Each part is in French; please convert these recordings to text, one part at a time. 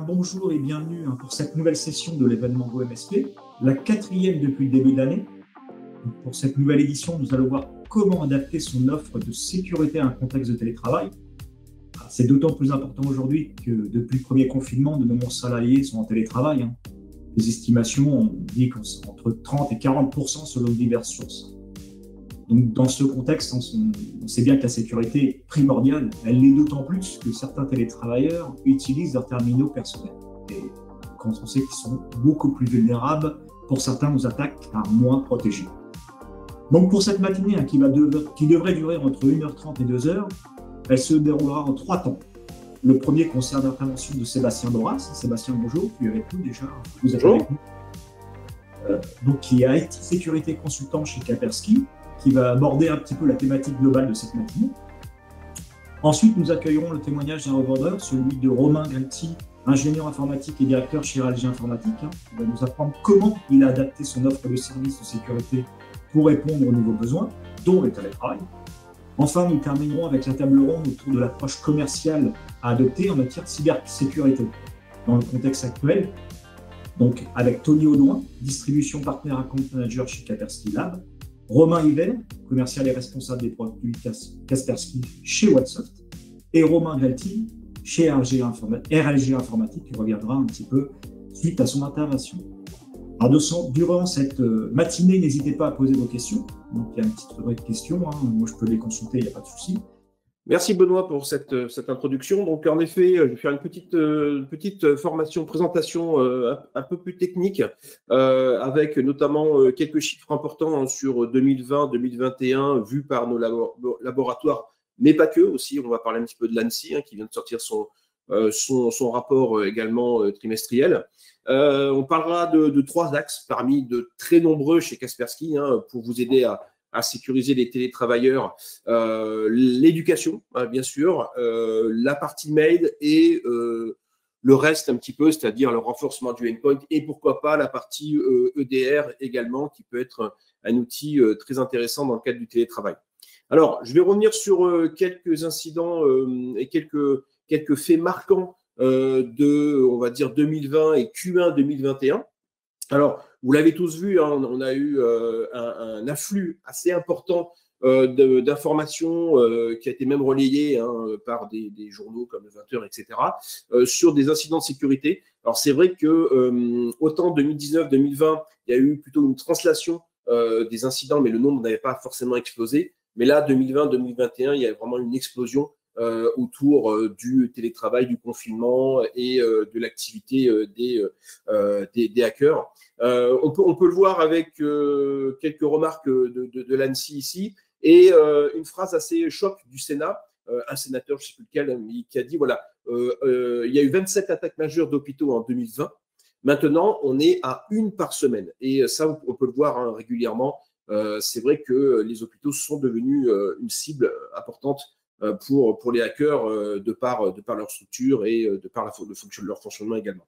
Bonjour et bienvenue pour cette nouvelle session de l'événement GoMSP, la quatrième depuis le début de l'année. Pour cette nouvelle édition, nous allons voir comment adapter son offre de sécurité à un contexte de télétravail. C'est d'autant plus important aujourd'hui que depuis le premier confinement, de nombreux salariés sont en télétravail. Les estimations ont dit qu'entre 30 et 40% selon diverses sources. Donc, dans ce contexte, on sait bien que la sécurité est primordiale. Elle l'est d'autant plus que certains télétravailleurs utilisent leurs terminaux personnels. Et quand on sait qu'ils sont beaucoup plus vulnérables, pour certains, aux attaques car moins protégés. Donc, pour cette matinée qui devrait durer entre 1h30 et 2h, elle se déroulera en 3 temps. Le premier concerne l'intervention de Sébastien Doras. Sébastien, bonjour, tu es avec nous déjà. Vous êtes avec nous. Donc, qui est IT sécurité consultant chez Kaspersky, qui va aborder un petit peu la thématique globale de cette matinée. Ensuite, nous accueillerons le témoignage d'un revendeur, celui de Romain Galti, ingénieur informatique et directeur chez RLG Informatique, qui va nous apprendre comment il a adapté son offre de services de sécurité pour répondre aux nouveaux besoins, dont le télétravail. Enfin, nous terminerons avec la table ronde autour de l'approche commerciale à adopter en matière de cybersécurité dans le contexte actuel. Donc, avec Tony Audouin, distribution partenaire account manager chez Kaspersky Lab, Romain Yvel, commercial et responsable des produits Kaspersky chez Whatsoft, et Romain Galti, chez RLG Informatique, qui reviendra un petit peu suite à son intervention. Alors, durant cette matinée, n'hésitez pas à poser vos questions. Donc, il y a une petite rubrique de questions. Moi, je peux les consulter, il n'y a pas de souci. Merci Benoît pour cette introduction. Donc en effet, je vais faire une petite formation, présentation un peu plus technique, avec notamment quelques chiffres importants sur 2020-2021 vus par nos laboratoires, mais pas que aussi. On va parler un petit peu de l'ANSSI qui vient de sortir son rapport également trimestriel. On parlera de 3 axes parmi de très nombreux chez Kaspersky pour vous aider à sécuriser les télétravailleurs, l'éducation, bien sûr, la partie mail et le reste un petit peu, c'est-à-dire le renforcement du endpoint et pourquoi pas la partie EDR également, qui peut être un outil très intéressant dans le cadre du télétravail. Alors, je vais revenir sur quelques incidents et quelques faits marquants de, on va dire, 2020 et Q1 2021. Alors, vous l'avez tous vu, on a eu un afflux assez important d'informations qui a été même relayé par des journaux comme le 20h, etc., sur des incidents de sécurité. Alors, c'est vrai que autant 2019-2020, il y a eu plutôt une translation des incidents, mais le nombre n'avait pas forcément explosé. Mais là, 2020-2021, il y a vraiment une explosion autour du télétravail, du confinement et de l'activité des hackers. On peut le voir avec quelques remarques de l'ANSSI ici et une phrase assez choc du Sénat, un sénateur, je ne sais plus lequel, qui a dit voilà, il y a eu 27 attaques majeures d'hôpitaux en 2020. Maintenant, on est à 1 par semaine. Et ça, on peut le voir régulièrement. C'est vrai que les hôpitaux sont devenus une cible importante pour les hackers de par leur structure et de par leur fonctionnement également.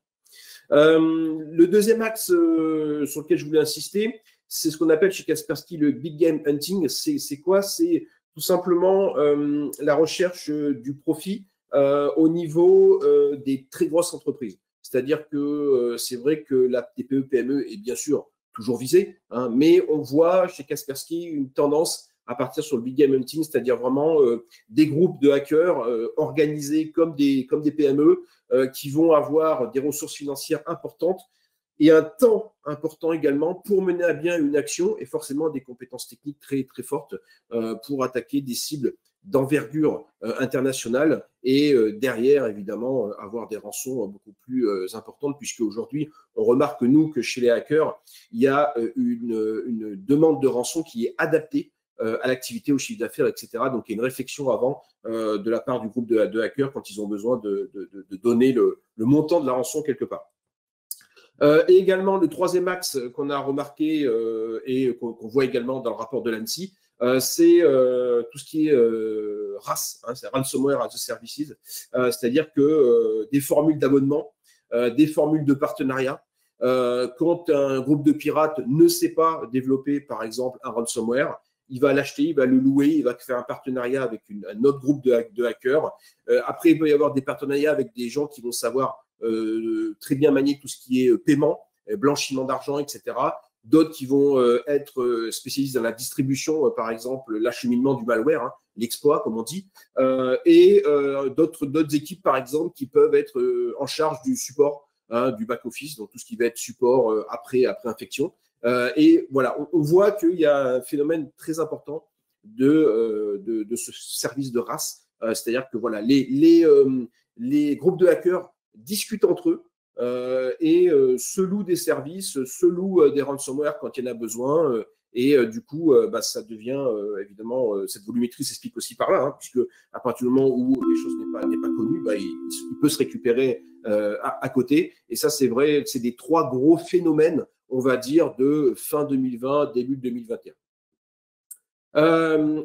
Le deuxième axe sur lequel je voulais insister, c'est ce qu'on appelle chez Kaspersky le Big Game Hunting. C'est quoi? C'est tout simplement la recherche du profit au niveau des très grosses entreprises. C'est-à-dire que c'est vrai que la TPE-PME est bien sûr toujours visée, mais on voit chez Kaspersky une tendance à partir sur le Big Game Hunting, c'est-à-dire vraiment des groupes de hackers organisés comme des PME qui vont avoir des ressources financières importantes et un temps important également pour mener à bien une action et forcément des compétences techniques très, très fortes pour attaquer des cibles d'envergure internationale et derrière, évidemment, avoir des rançons beaucoup plus importantes puisque aujourd'hui, on remarque, nous, que chez les hackers, il y a une demande de rançon qui est adaptée à l'activité, au chiffre d'affaires, etc. Donc, il y a une réflexion avant de la part du groupe de hackers quand ils ont besoin de donner le montant de la rançon quelque part. Et également, le troisième axe qu'on a remarqué et qu'on voit également dans le rapport de l'ANSSI, c'est tout ce qui est RAS, c'est Ransomware as a Services, c'est-à-dire que des formules d'abonnement, des formules de partenariat, quand un groupe de pirates ne sait pas développer, par exemple, un ransomware, il va l'acheter, il va le louer, il va faire un partenariat avec un autre groupe de hackers. Après, il peut y avoir des partenariats avec des gens qui vont savoir très bien manier tout ce qui est paiement, blanchiment d'argent, etc. D'autres qui vont être spécialistes dans la distribution, par exemple l'acheminement du malware, hein, l'exploit comme on dit, et d'autres équipes par exemple qui peuvent être en charge du support, hein, du back-office, donc tout ce qui va être support après infection. Et voilà, on voit qu'il y a un phénomène très important de ce service de RAS, c'est-à-dire que voilà, les groupes de hackers discutent entre eux, et se louent des services, se louent des ransomware quand il y en a besoin. Et du coup, ça devient évidemment, cette volumétrie s'explique aussi par là, hein, puisque à partir du moment où quelque chose n'est pas connu, il peut se récupérer à côté. Et ça, c'est vrai, c'est des 3 gros phénomènes, on va dire, de fin 2020, début 2021.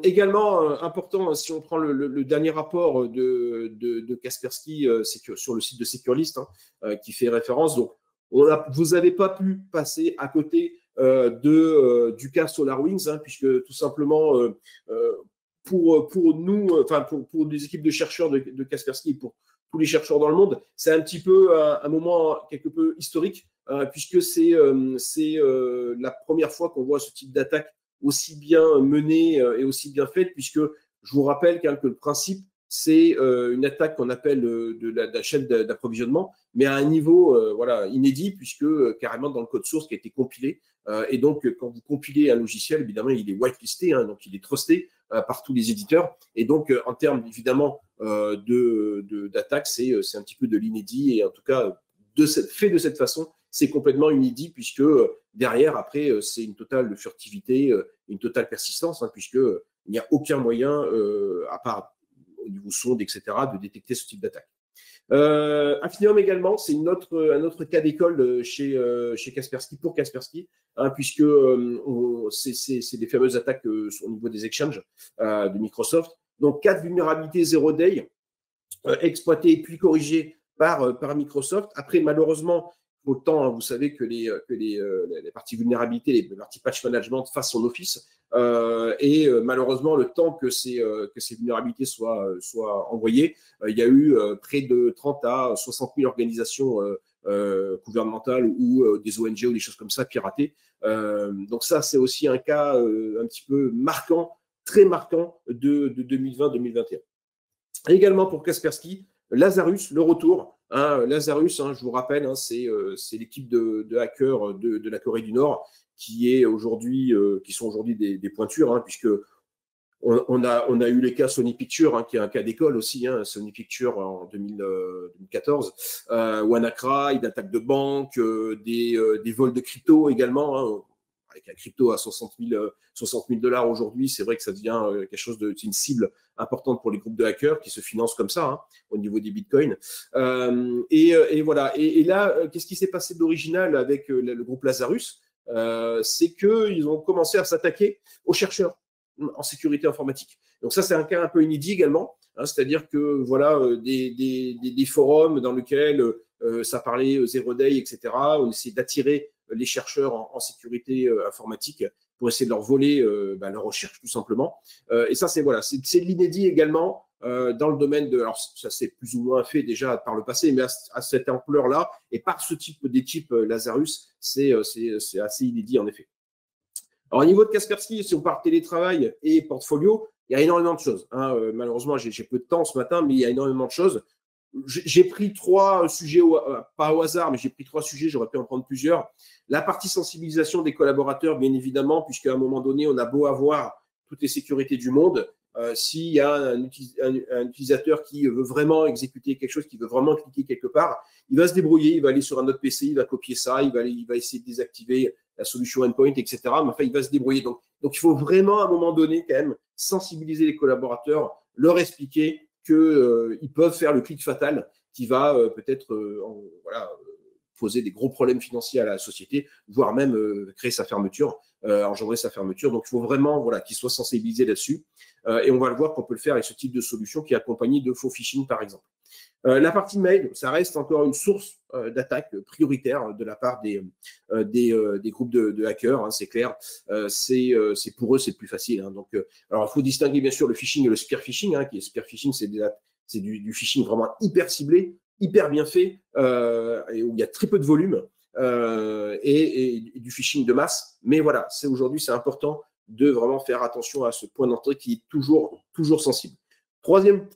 Également important, si on prend le dernier rapport de Kaspersky sur le site de Securelist, hein, qui fait référence. Donc, vous n'avez pas pu passer à côté du cas SolarWinds, hein, puisque tout simplement pour nous, enfin pour des équipes de chercheurs de Kaspersky et pour tous les chercheurs dans le monde, c'est un petit peu un moment quelque peu historique, puisque c'est la première fois qu'on voit ce type d'attaque aussi bien menée et aussi bien faite, puisque je vous rappelle que le principe, c'est une attaque qu'on appelle de la chaîne d'approvisionnement, mais à un niveau inédit, puisque carrément dans le code source qui a été compilé. Et donc, quand vous compilez un logiciel, évidemment, il est whitelisté, hein, donc il est trusté par tous les éditeurs. Et donc, en termes évidemment d'attaque, c'est un petit peu de l'inédit. Et en tout cas, fait de cette façon, c'est complètement inédit, puisque derrière, après, c'est une totale furtivité, une totale persistance, hein, puisqu'il n'y a aucun moyen, à part au niveau sonde, etc., de détecter ce type d'attaque. Infinium également, c'est un autre cas d'école chez Kaspersky, pour Kaspersky, hein, puisque c'est des fameuses attaques au niveau des exchanges de Microsoft. Donc, 4 vulnérabilités 0 day exploitées puis corrigées par Microsoft. Après, malheureusement, autant, hein, vous savez que les parties vulnérabilités, les parties patch management fassent son office. Et malheureusement, le temps que ces vulnérabilités soient envoyées, il y a eu près de 30 à 60 000 organisations gouvernementales ou des ONG ou des choses comme ça piratées. Donc ça, c'est aussi un cas un petit peu marquant, très marquant de 2020-2021. Également pour Kaspersky, Lazarus, le retour. Hein, Lazarus, hein, je vous rappelle, hein, c'est l'équipe de hackers de la Corée du Nord qui sont aujourd'hui des pointures, hein, puisque on a eu les cas Sony Pictures, hein, qui est un cas d'école aussi, hein, Sony Pictures en 2014, WannaCry, d'attaques de banque, des vols de crypto également, hein, avec la crypto à 60 000 $ aujourd'hui, c'est vrai que ça devient quelque chose c'est une cible importante pour les groupes de hackers qui se financent comme ça, hein, au niveau des bitcoins. Et voilà. Et là, qu'est-ce qui s'est passé d'original avec le groupe Lazarus? C'est qu'ils ont commencé à s'attaquer aux chercheurs en sécurité informatique. Donc ça, c'est un cas un peu inédit également, hein, c'est-à-dire que voilà, des forums dans lesquels ça parlait zero day, etc. On essaie d'attirer les chercheurs en sécurité informatique pour essayer de leur voler leur recherche, tout simplement. Et ça, c'est l'inédit également dans le domaine de... Alors, ça s'est plus ou moins fait déjà par le passé, mais à cette ampleur-là, et par ce type d'équipe Lazarus, c'est assez inédit, en effet. Alors, au niveau de Kaspersky, si on parle télétravail et portfolio, il y a énormément de choses, hein. Malheureusement, j'ai peu de temps ce matin, mais il y a énormément de choses. J'ai pris 3 sujets, pas au hasard, mais j'ai pris 3 sujets, j'aurais pu en prendre plusieurs. La partie sensibilisation des collaborateurs, bien évidemment, puisqu'à un moment donné, on a beau avoir toutes les sécurités du monde, s'il y a un utilisateur qui veut vraiment exécuter quelque chose, qui veut vraiment cliquer quelque part, il va se débrouiller, il va aller sur un autre PC, il va copier ça, il va essayer de désactiver la solution endpoint, etc. Mais enfin, il va se débrouiller. Donc, il faut vraiment, à un moment donné, quand même, sensibiliser les collaborateurs, leur expliquer qu'ils peuvent faire le clic fatal qui va peut-être poser des gros problèmes financiers à la société, voire même créer sa fermeture, engendrer sa fermeture. Donc, il faut vraiment qu'ils soient sensibilisés là-dessus. Et on va le voir qu'on peut le faire avec ce type de solution qui est accompagné de faux phishing, par exemple. La partie mail, ça reste encore une source d'attaque prioritaire de la part des groupes de hackers, hein, c'est clair. C'est pour eux, c'est plus facile, hein. Donc, alors, il faut distinguer bien sûr le phishing et le spear phishing, hein, qui est spear phishing, c'est du phishing vraiment hyper ciblé, hyper bien fait et où il y a très peu de volume et du phishing de masse. Mais voilà, aujourd'hui, c'est important de vraiment faire attention à ce point d'entrée qui est toujours sensible. Troisième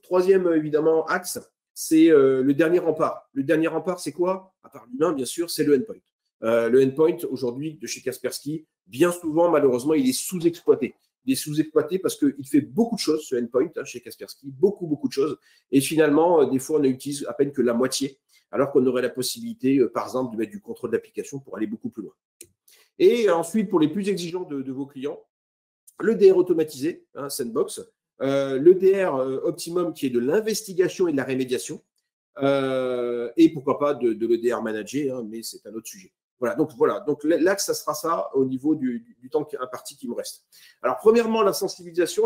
évidemment, axe, c'est le dernier rempart. Le dernier rempart, c'est quoi? À part l'humain, bien sûr, c'est le endpoint. Le endpoint, aujourd'hui, de chez Kaspersky, bien souvent, malheureusement, il est sous-exploité. Il est sous-exploité parce qu'il fait beaucoup de choses, ce endpoint, chez Kaspersky, beaucoup de choses. Et finalement, des fois, on n'utilise à peine que la moitié, alors qu'on aurait la possibilité, par exemple, de mettre du contrôle d'application pour aller beaucoup plus loin. Et ensuite, pour les plus exigeants de vos clients, le DR automatisé, Sandbox, le DR Optimum qui est de l'investigation et de la rémédiation, et pourquoi pas de l'EDR managé, mais c'est un autre sujet. Voilà, donc l'axe, ça sera ça au niveau du temps imparti qui me reste. Alors, premièrement, la sensibilisation.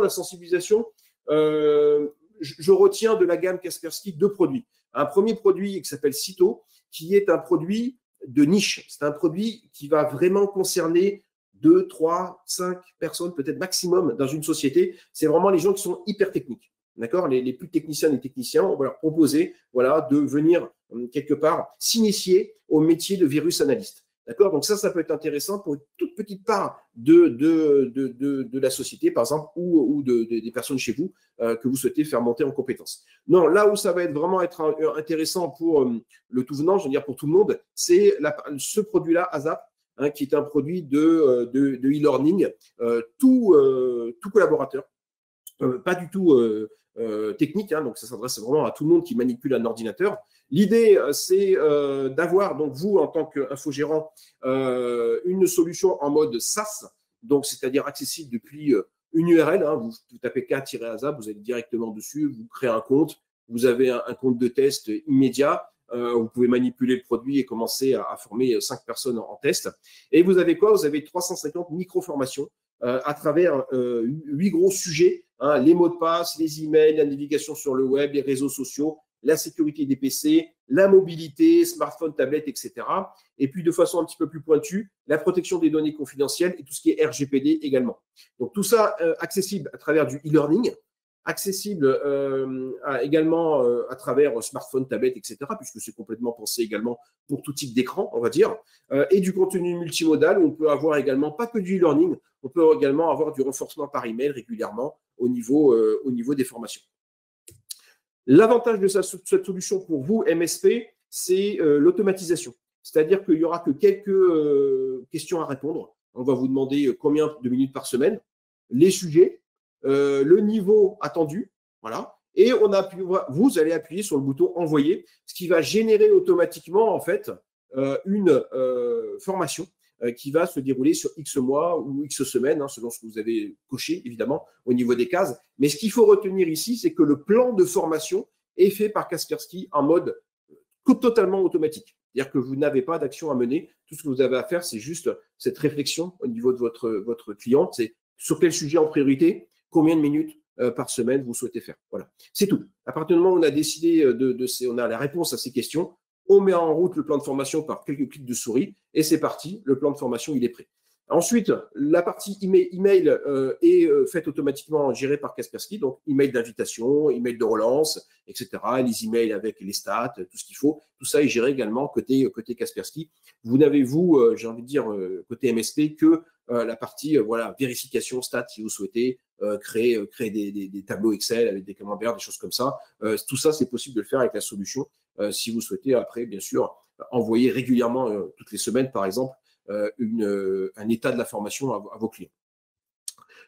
Je retiens de la gamme Kaspersky 2 produits. Un premier produit qui s'appelle Cito, qui est un produit de niche. C'est un produit qui va vraiment concerner 2, 3, 5 personnes, peut-être maximum dans une société. C'est vraiment les gens qui sont hyper techniques. D'accord, les plus techniciens et techniciens, on va leur proposer de venir quelque part s'initier au métier de virus analyste. D'accord, donc ça peut être intéressant pour une toute petite part de la société, par exemple, ou des personnes chez vous que vous souhaitez faire monter en compétences. Non, là où ça va vraiment être intéressant pour le tout venant, je veux dire pour tout le monde, c'est ce produit-là, ASAP, qui est un produit de e-learning, tout collaborateur, pas du tout technique, donc ça s'adresse vraiment à tout le monde qui manipule un ordinateur. L'idée, c'est d'avoir, donc vous, en tant qu'infogérant, une solution en mode SaaS, donc c'est-à-dire accessible depuis une URL. Vous tapez K-ASAP, vous allez directement dessus, vous créez un compte, vous avez un compte de test immédiat. Vous pouvez manipuler le produit et commencer à former 5 personnes en test. Et vous avez quoi? Vous avez 350 micro-formations à travers 8 gros sujets, les mots de passe, les emails, la navigation sur le web, les réseaux sociaux, la sécurité des PC, la mobilité, smartphone, tablette, etc. Et puis de façon un petit peu plus pointue, la protection des données confidentielles et tout ce qui est RGPD également. Donc tout ça accessible à travers du e-learning, accessible également à travers smartphone, tablette, etc., puisque c'est complètement pensé également pour tout type d'écran, on va dire, et du contenu multimodal où on peut avoir également, pas que du e-learning, on peut également avoir du renforcement par email régulièrement au niveau des formations. L'avantage de cette solution pour vous, MSP, c'est l'automatisation. C'est-à-dire qu'il n'y aura que quelques questions à répondre. On va vous demander combien de minutes par semaine, les sujets, le niveau attendu, voilà. Et vous allez appuyer sur le bouton envoyer, ce qui va générer automatiquement en fait une formation qui va se dérouler sur X mois ou X semaines, selon ce que vous avez coché évidemment au niveau des cases. Mais ce qu'il faut retenir ici, c'est que le plan de formation est fait par Kaspersky en mode totalement automatique. C'est-à-dire que vous n'avez pas d'action à mener. Tout ce que vous avez à faire, c'est juste cette réflexion au niveau de votre client. C'est sur quel sujet en priorité, combien de minutes par semaine vous souhaitez faire. Voilà, c'est tout. À partir du moment où on a décidé on a la réponse à ces questions, on met en route le plan de formation par quelques clics de souris et c'est parti, le plan de formation, il est prêt. Ensuite, la partie email est faite automatiquement, gérée par Kaspersky, donc email d'invitation, email de relance, etc. Les emails avec les stats, tout ce qu'il faut, tout ça est géré également côté Kaspersky. Vous n'avez, j'ai envie de dire, côté MSP, que la partie vérification stats si vous souhaitez créer des tableaux Excel avec des camemberts, des choses comme ça. Tout ça, c'est possible de le faire avec la solution si vous souhaitez après, bien sûr, envoyer régulièrement, toutes les semaines, par exemple, un état de la formation à vos clients.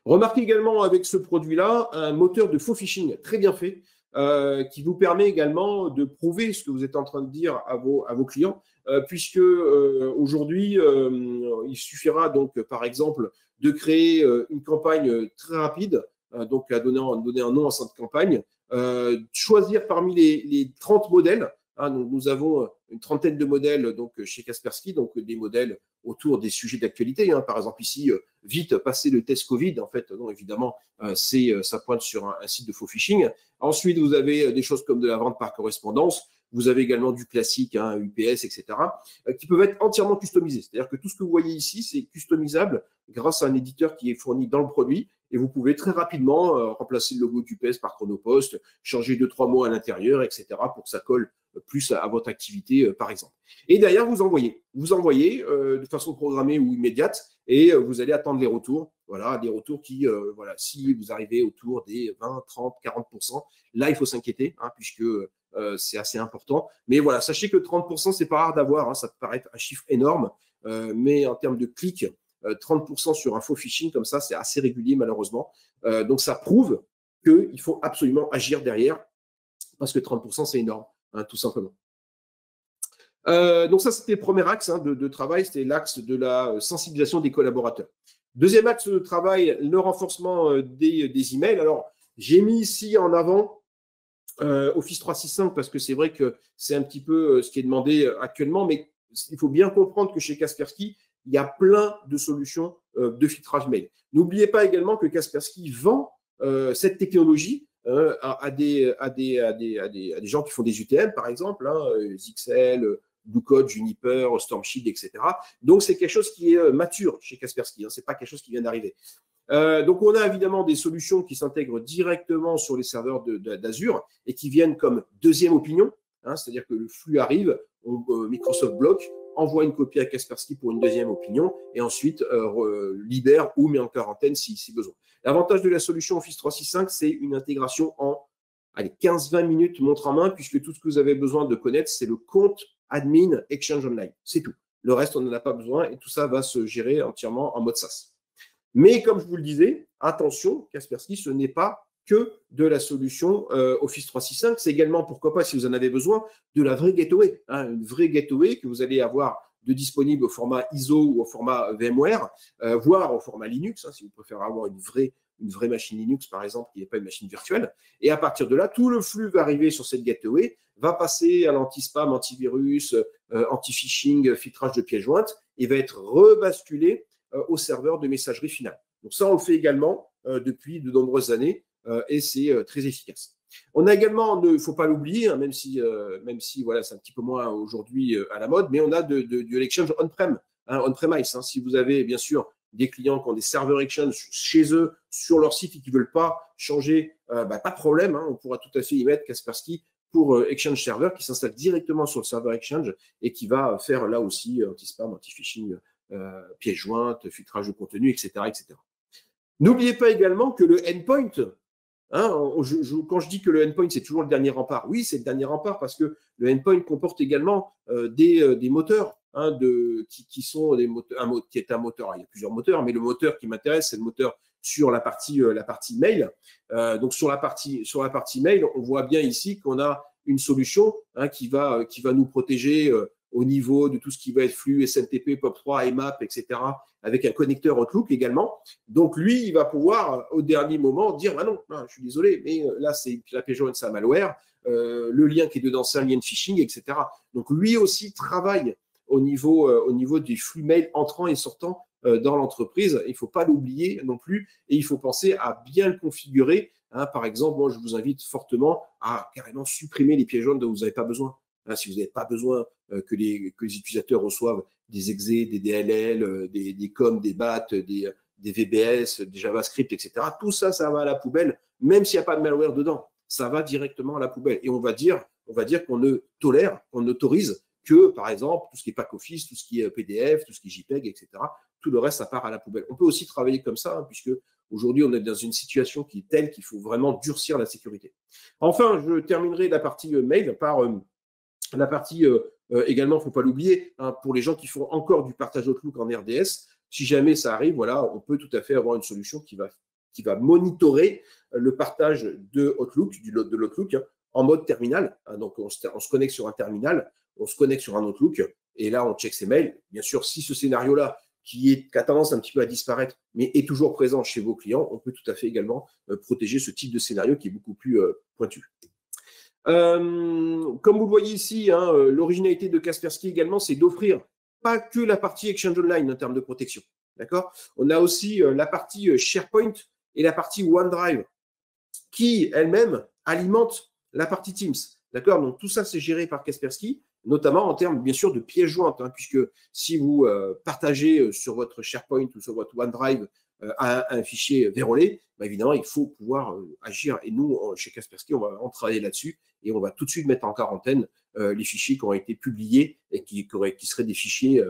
Remarquez également avec ce produit-là un moteur de faux phishing très bien fait qui vous permet également de prouver ce que vous êtes en train de dire à vos clients, puisque aujourd'hui, il suffira donc, par exemple, de créer une campagne très rapide, donc à donner un nom à cette campagne, choisir parmi les 30 modèles. Donc nous avons une trentaine de modèles donc, chez Kaspersky, donc des modèles autour des sujets d'actualité. Par exemple, ici, vite passer le test Covid. En fait, non, évidemment, ça pointe sur un site de faux phishing. Ensuite, vous avez des choses comme de la vente par correspondance. Vous avez également du classique, UPS, etc., qui peuvent être entièrement customisés. C'est-à-dire que tout ce que vous voyez ici, c'est customisable grâce à un éditeur qui est fourni dans le produit. Et vous pouvez très rapidement remplacer le logo d'UPS par Chronopost, changer 2-3 mots à l'intérieur, etc. pour que ça colle plus à votre activité, par exemple. Et derrière, vous envoyez de façon programmée ou immédiate et vous allez attendre les retours. Voilà, des retours qui, voilà, si vous arrivez autour des 20, 30, 40%, là, il faut s'inquiéter, hein, puisque c'est assez important. Mais voilà, sachez que 30%, c'est pas rare d'avoir, hein, ça peut paraître un chiffre énorme, mais en termes de clics, 30% sur un faux phishing comme ça, c'est assez régulier malheureusement. Donc ça prouve qu'il faut absolument agir derrière parce que 30% c'est énorme, hein, tout simplement. Donc ça, c'était le premier axe de travail, c'était l'axe de la sensibilisation des collaborateurs. Deuxième axe de travail, le renforcement des emails. Alors, j'ai mis ici en avant Office 365 parce que c'est vrai que c'est un petit peu ce qui est demandé actuellement, mais il faut bien comprendre que chez Kaspersky, il y a plein de solutions de filtrage mail. N'oubliez pas également que Kaspersky vend cette technologie à des gens qui font des UTM, par exemple, XL, Bluecode, Juniper, Stormshield, etc. Donc, c'est quelque chose qui est mature chez Kaspersky. Ce n'est pas quelque chose qui vient d'arriver. Donc, on a évidemment des solutions qui s'intègrent directement sur les serveurs d'Azure et qui viennent comme deuxième opinion. C'est-à-dire que le flux arrive, Microsoft bloque, envoie une copie à Kaspersky pour une deuxième opinion et ensuite libère ou met en quarantaine si besoin. L'avantage de la solution Office 365, c'est une intégration en 15-20 minutes montre en main, puisque tout ce que vous avez besoin de connaître, c'est le compte admin Exchange Online. C'est tout. Le reste, on n'en a pas besoin et tout ça va se gérer entièrement en mode SaaS. Mais comme je vous le disais, attention, Kaspersky, ce n'est pas que de la solution Office 365. C'est également, pourquoi pas, si vous en avez besoin, de la vraie gateway. Une vraie gateway que vous allez avoir de disponible au format ISO ou au format VMware, voire au format Linux, si vous préférez avoir une vraie machine Linux, par exemple, qui n'est pas une machine virtuelle. Et à partir de là, tout le flux va arriver sur cette gateway, va passer à l'anti-spam, antivirus, anti-phishing, filtrage de pièces jointes, et va être rebasculé au serveur de messagerie finale. Donc ça, on le fait également depuis de nombreuses années et c'est très efficace. On a également, il ne faut pas l'oublier, même si voilà, c'est un petit peu moins aujourd'hui à la mode, mais on a de l'exchange on-prem, on-premise. Si vous avez bien sûr des clients qui ont des serveurs Exchange chez eux, sur leur site et qui ne veulent pas changer, pas de problème, on pourra tout à fait y mettre Kaspersky pour Exchange Server qui s'installe directement sur le serveur Exchange et qui va faire là aussi anti-spam, anti-phishing, pièces jointes, filtrage de contenu, etc. etc. N'oubliez pas également que le endpoint, quand je dis que le endpoint, c'est toujours le dernier rempart, oui, c'est le dernier rempart parce que le endpoint comporte également des moteurs qui sont des moteurs, qui est un moteur. Il y a plusieurs moteurs, mais le moteur qui m'intéresse, c'est le moteur sur la partie mail. Donc, sur la partie mail, on voit bien ici qu'on a une solution qui va nous protéger au niveau de tout ce qui va être flux, SMTP, POP3, IMAP, etc., avec un connecteur Outlook également. Donc, lui, il va pouvoir, au dernier moment, dire « Ah non, je suis désolé, mais là, c'est la pièce jointe, c'est un malware, le lien qui est dedans, c'est un lien de phishing, etc. » Donc, lui aussi travaille au niveau des flux mail entrants et sortants dans l'entreprise. Il ne faut pas l'oublier non plus et il faut penser à bien le configurer. Par exemple, moi, je vous invite fortement à carrément supprimer les pièces jaunes dont vous n'avez pas besoin. Si vous n'avez pas besoin que les utilisateurs reçoivent des exe, des DLL, des COM, des BAT, des VBS, des JavaScript, etc. Tout ça, ça va à la poubelle, même s'il n'y a pas de malware dedans. Ça va directement à la poubelle. Et on va dire qu'on ne tolère, qu'on n'autorise que, par exemple, tout ce qui est pack office, tout ce qui est PDF, tout ce qui est JPEG, etc. Tout le reste, ça part à la poubelle. On peut aussi travailler comme ça, puisque aujourd'hui, on est dans une situation qui est telle qu'il faut vraiment durcir la sécurité. Enfin, je terminerai la partie mail par la partie également, il ne faut pas l'oublier, pour les gens qui font encore du partage Outlook en RDS, si jamais ça arrive, voilà, on peut tout à fait avoir une solution qui va monitorer le partage de Outlook, de l'Outlook, en mode terminal. Donc, on se connecte sur un terminal, on se connecte sur un Outlook, et là, on check ses mails. Bien sûr, si ce scénario-là, qui a tendance un petit peu à disparaître, mais est toujours présent chez vos clients, on peut tout à fait également protéger ce type de scénario qui est beaucoup plus pointu. Comme vous le voyez ici, l'originalité de Kaspersky également, c'est d'offrir pas que la partie Exchange Online en termes de protection. D'accord ? On a aussi la partie SharePoint et la partie OneDrive qui, elle-même, alimente la partie Teams. D'accord ? Donc, tout ça, c'est géré par Kaspersky. notamment en termes, bien sûr, de pièces jointes, hein, puisque si vous partagez sur votre SharePoint ou sur votre OneDrive un fichier vérolé, bah, évidemment, il faut pouvoir agir. Et nous, chez Kaspersky, on va en travailler là-dessus et on va tout de suite mettre en quarantaine les fichiers qui auraient été publiés et qui seraient des fichiers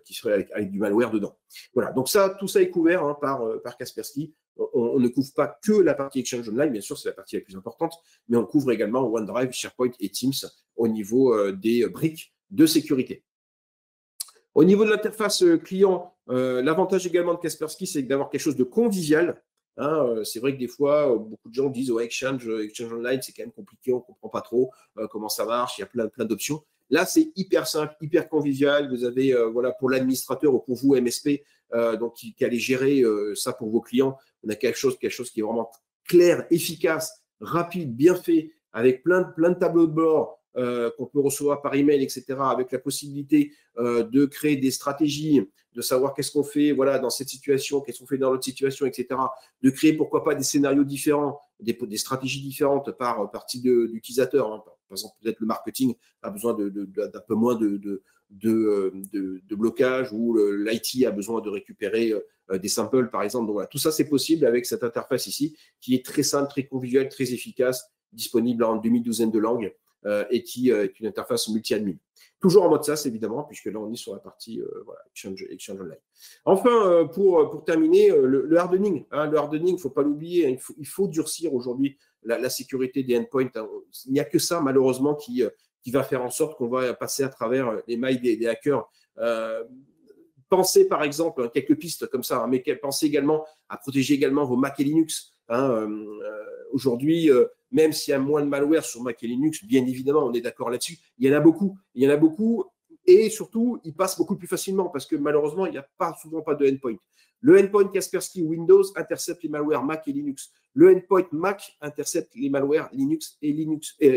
qui seraient avec du malware dedans. Voilà, donc ça, tout ça est couvert hein, par Kaspersky. On ne couvre pas que la partie Exchange Online, bien sûr, c'est la partie la plus importante, mais on couvre également OneDrive, SharePoint et Teams au niveau des briques de sécurité. Au niveau de l'interface client, l'avantage également de Kaspersky, c'est d'avoir quelque chose de convivial. Hein, c'est vrai que des fois, beaucoup de gens disent ouais, Exchange Online, c'est quand même compliqué, on ne comprend pas trop comment ça marche, il y a plein d'options. Là, c'est hyper simple, hyper convivial. Vous avez, voilà, pour l'administrateur ou pour vous, MSP, donc qui allez gérer ça pour vos clients, on a quelque chose qui est vraiment clair, efficace, rapide, bien fait, avec plein de tableaux de bord qu'on peut recevoir par email, etc., avec la possibilité de créer des stratégies, de savoir qu'est-ce qu'on fait voilà, dans cette situation, qu'est-ce qu'on fait dans l'autre situation, etc., de créer pourquoi pas des scénarios différents, des stratégies différentes par type d'utilisateur. Hein. Par exemple, peut-être le marketing a besoin d'un peu moins de blocage ou l'IT a besoin de récupérer des samples, par exemple. Donc voilà, tout ça, c'est possible avec cette interface ici qui est très simple, très conviviale, très efficace, disponible en demi-douzaine de langues et qui est une interface multi-admin. Toujours en mode SaaS, évidemment, puisque là, on est sur la partie voilà, Exchange Online. Enfin, pour terminer, le hardening. Hein, le hardening, il ne faut pas l'oublier, hein, il faut durcir aujourd'hui la sécurité des endpoints. Hein. Il n'y a que ça, malheureusement, qui va faire en sorte qu'on va passer à travers les mailles des hackers. Pensez, par exemple, quelques pistes comme ça, hein, mais pensez également à protéger également vos Mac et Linux. Hein, aujourd'hui, même s'il y a moins de malware sur Mac et Linux, bien évidemment, on est d'accord là-dessus, il y en a beaucoup, et surtout, ils passent beaucoup plus facilement parce que malheureusement, il n'y a souvent pas de endpoint. Le endpoint Kaspersky Windows intercepte les malwares Mac et Linux. Le endpoint Mac intercepte les malwares Linux et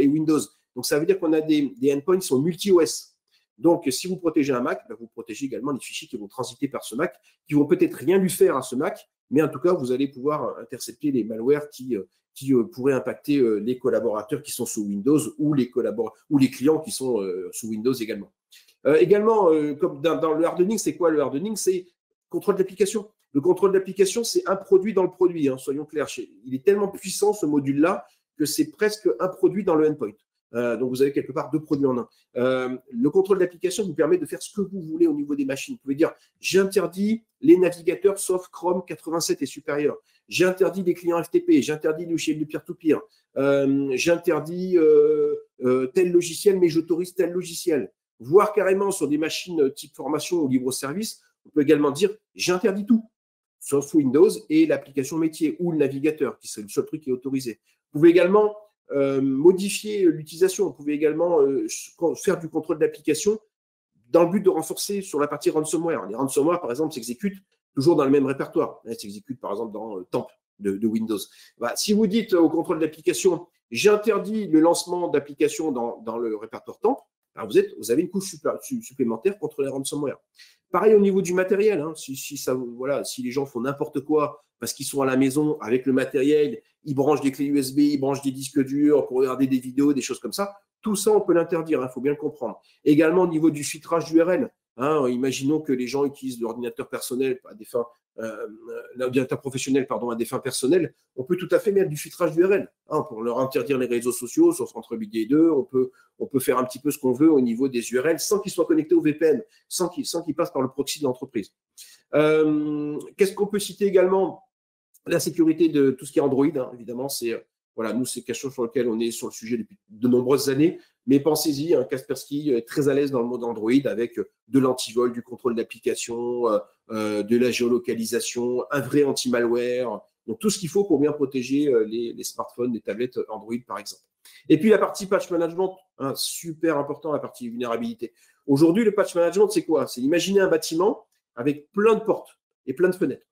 Windows. Donc, ça veut dire qu'on a des endpoints qui sont multi-OS. Donc, si vous protégez un Mac, vous protégez également les fichiers qui vont transiter par ce Mac, qui vont peut-être rien lui faire à ce Mac, mais en tout cas, vous allez pouvoir intercepter les malwares qui pourraient impacter les collaborateurs qui sont sous Windows ou les clients qui sont sous Windows également. Comme dans le hardening, c'est quoi le hardening? C'est contrôle d'application. Le contrôle d'application, c'est un produit dans le produit, hein, soyons clairs. Il est tellement puissant, ce module-là, que c'est presque un produit dans le endpoint. Donc, vous avez quelque part deux produits en un. Le contrôle d'application vous permet de faire ce que vous voulez au niveau des machines. Vous pouvez dire, j'interdis les navigateurs sauf Chrome 87 et supérieur. J'interdis les clients FTP. J'interdis le logiciel de peer-to-peer. J'interdis tel logiciel, mais j'autorise tel logiciel. Voire carrément sur des machines type formation ou libre-service, on peut également dire, j'interdis tout, sauf Windows et l'application métier ou le navigateur, qui serait le seul truc qui est autorisé. Vous pouvez également modifier l'utilisation. Vous pouvez également faire du contrôle d'application dans le but de renforcer sur la partie ransomware. Les ransomware, par exemple, s'exécutent toujours dans le même répertoire. Elles s'exécutent, par exemple, dans Temp de Windows. Bah, si vous dites au contrôle d'application, j'interdis le lancement d'applications dans le répertoire Temp, bah, vous avez une couche supplémentaire contre les ransomware. Pareil au niveau du matériel. Hein, si les gens font n'importe quoi parce qu'ils sont à la maison avec le matériel, ils branchent des clés USB, ils branchent des disques durs pour regarder des vidéos, des choses comme ça. Tout ça, on peut l'interdire, il faut bien le comprendre. Également, au niveau du filtrage d'URL, hein, imaginons que les gens utilisent l'ordinateur personnel à des fins, l'ordinateur professionnel, à des fins personnelles. On peut tout à fait mettre du filtrage d'URL hein, pour leur interdire les réseaux sociaux, sauf entre midi et deux. On peut faire un petit peu ce qu'on veut au niveau des URL sans qu'ils soient connectés au VPN, sans qu'ils passent par le proxy de l'entreprise. Qu'est-ce qu'on peut citer également? La sécurité de tout ce qui est Android, hein, évidemment, nous, c'est quelque chose sur lequel on est sur le sujet depuis de nombreuses années. Mais pensez-y, hein, Kaspersky est très à l'aise dans le mode Android avec de l'antivol, du contrôle d'application, de la géolocalisation, un vrai anti-malware. Donc, tout ce qu'il faut pour bien protéger les smartphones, les tablettes Android, par exemple. Et puis, la partie patch management, hein, super important, la partie vulnérabilité. Aujourd'hui, le patch management, c'est quoi? C'est imaginer un bâtiment avec plein de portes et plein de fenêtres.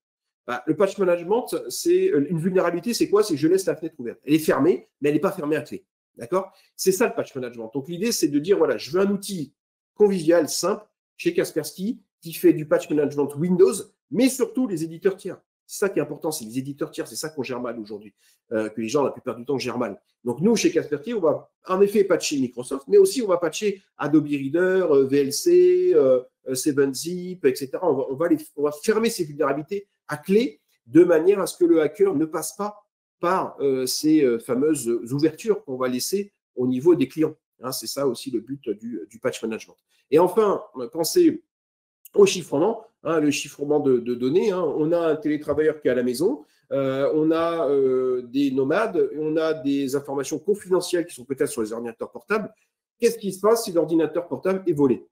Bah, le patch management, c'est une vulnérabilité, c'est quoi? C'est que je laisse la fenêtre ouverte. Elle est fermée, mais elle n'est pas fermée à clé. D'accord? C'est ça le patch management. Donc, l'idée, c'est de dire, voilà, je veux un outil convivial, simple, chez Kaspersky, qui fait du patch management Windows, mais surtout les éditeurs tiers. C'est ça qui est important, c'est les éditeurs tiers, c'est ça qu'on gère mal aujourd'hui, que les gens, la plupart du temps, gèrent mal. Donc, nous, chez Kaspersky, on va en effet patcher Microsoft, mais aussi on va patcher Adobe Reader, VLC, 7zip, etc. On va fermer ces vulnérabilités à clé de manière à ce que le hacker ne passe pas par ces fameuses ouvertures qu'on va laisser au niveau des clients. Hein, c'est ça aussi le but du patch management. Et enfin, pensez au chiffrement, hein, le chiffrement de données. Hein. On a un télétravailleur qui est à la maison, on a des nomades, on a des informations confidentielles qui sont peut-être sur les ordinateurs portables. Qu'est-ce qui se passe si l'ordinateur portable est volé?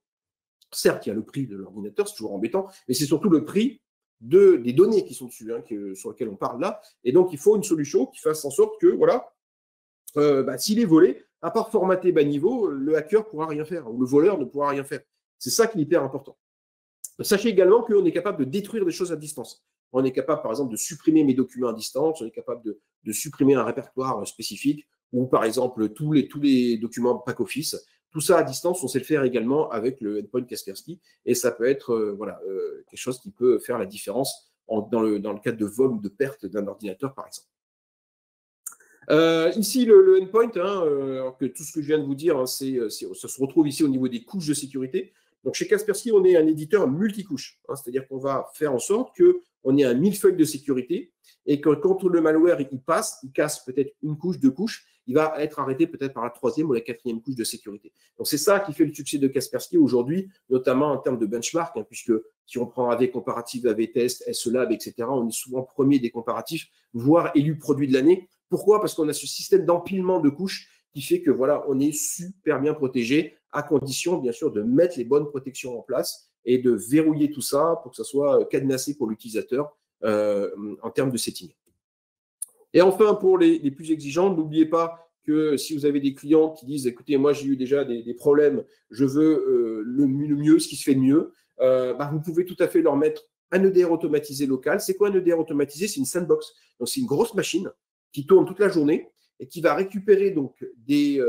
Certes, il y a le prix de l'ordinateur, c'est toujours embêtant, mais c'est surtout le prix des données qui sont dessus, hein, sur lesquelles on parle là. Et donc, il faut une solution qui fasse en sorte que, voilà, s'il est volé, à part formater bas niveau, le hacker ne pourra rien faire, ou le voleur ne pourra rien faire. C'est ça qui est hyper important. Sachez également qu'on est capable de détruire des choses à distance. On est capable, par exemple, de supprimer mes documents à distance, on est capable de supprimer un répertoire spécifique, ou par exemple, tous les documents back office. Tout ça à distance, on sait le faire également avec le endpoint Kaspersky, et ça peut être quelque chose qui peut faire la différence dans le cadre de vol ou de perte d'un ordinateur, par exemple. Ici, le endpoint, hein, alors que tout ce que je viens de vous dire, hein, ça se retrouve ici au niveau des couches de sécurité. Donc, chez Kaspersky, on est un éditeur multicouche, hein, c'est-à-dire qu'on va faire en sorte qu'on ait un millefeuille de sécurité et que quand le malware il casse peut-être une couche, deux couches, il va être arrêté peut-être par la troisième ou la quatrième couche de sécurité. Donc, c'est ça qui fait le succès de Kaspersky aujourd'hui, notamment en termes de benchmark, hein, puisque si on prend AV Comparative, AV Test, SELab, etc., on est souvent premier des comparatifs, voire élu produit de l'année. Pourquoi? Parce qu'on a ce système d'empilement de couches qui fait que voilà, on est super bien protégé, à condition bien sûr de mettre les bonnes protections en place et de verrouiller tout ça pour que ça soit cadenassé pour l'utilisateur en termes de setting. Et enfin, pour les plus exigeants, n'oubliez pas que si vous avez des clients qui disent « Écoutez, moi j'ai eu déjà des problèmes, je veux le mieux, ce qui se fait de mieux vous pouvez tout à fait leur mettre un EDR automatisé local. C'est quoi un EDR automatisé? C'est une sandbox. Donc, c'est une grosse machine qui tourne toute la journée et qui va récupérer donc des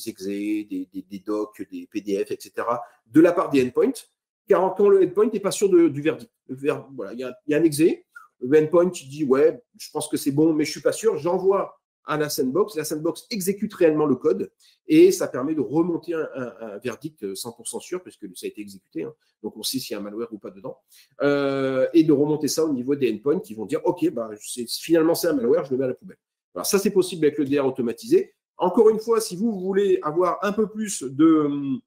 exés, des docs, des PDF, etc. de la part des endpoints, car quand le endpoint n'est pas sûr du verdict. Voilà, il y a un exé, le endpoint qui dit « Ouais, je pense que c'est bon, mais je ne suis pas sûr », j'envoie à la sandbox exécute réellement le code et ça permet de remonter un verdict 100% sûr, puisque ça a été exécuté, hein, donc on sait s'il y a un malware ou pas dedans, et de remonter ça au niveau des endpoints qui vont dire « Ok, finalement c'est un malware, je le mets à la poubelle ». Alors ça, c'est possible avec le DR automatisé. Encore une fois, si vous voulez avoir un peu plus de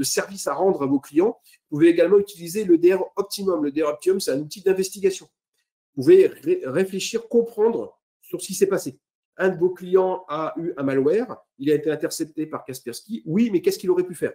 services à rendre à vos clients, vous pouvez également utiliser le DR Optimum. Le DR Optimum, c'est un outil d'investigation. Vous pouvez réfléchir, comprendre sur ce qui s'est passé. Un de vos clients a eu un malware, il a été intercepté par Kaspersky. Oui, mais qu'est-ce qu'il aurait pu faire?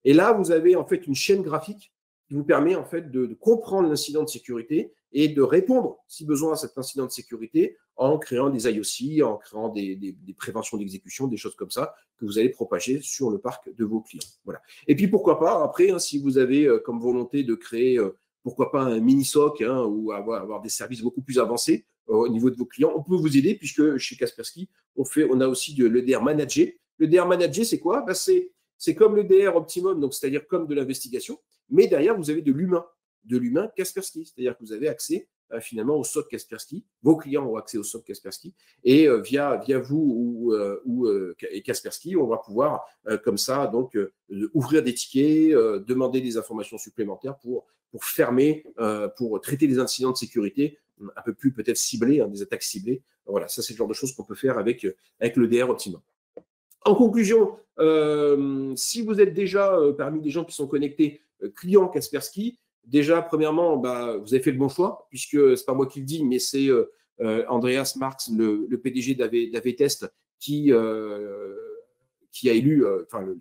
Et là, vous avez en fait une chaîne graphique qui vous permet en fait de comprendre l'incident de sécurité et de répondre, si besoin, à cet incident de sécurité en créant des IOC, en créant des préventions d'exécution, des choses comme ça que vous allez propager sur le parc de vos clients. Voilà. Et puis, pourquoi pas, après, hein, si vous avez comme volonté de créer, pourquoi pas un mini-SOC ou avoir des services beaucoup plus avancés au niveau de vos clients, on peut vous aider puisque chez Kaspersky, on a aussi le DR Managé. Le DR Managé, c'est quoi? C'est comme le DR Optimum, donc c'est-à-dire comme de l'investigation, mais derrière, vous avez de l'humain Kaspersky, c'est-à-dire que vous avez accès finalement au SOC Kaspersky, vos clients ont accès au SOC Kaspersky, et via vous et Kaspersky, on va pouvoir comme ça donc ouvrir des tickets, demander des informations supplémentaires pour fermer, pour traiter les incidents de sécurité un peu plus peut-être ciblés, hein, des attaques ciblées. Voilà, ça c'est le genre de choses qu'on peut faire avec le DR Optimum. En conclusion, si vous êtes déjà parmi les gens qui sont connectés clients Kaspersky, déjà, premièrement, vous avez fait le bon choix, puisque ce n'est pas moi qui le dis, mais c'est Andreas Marx, le PDG d'AV Test, qui a élu,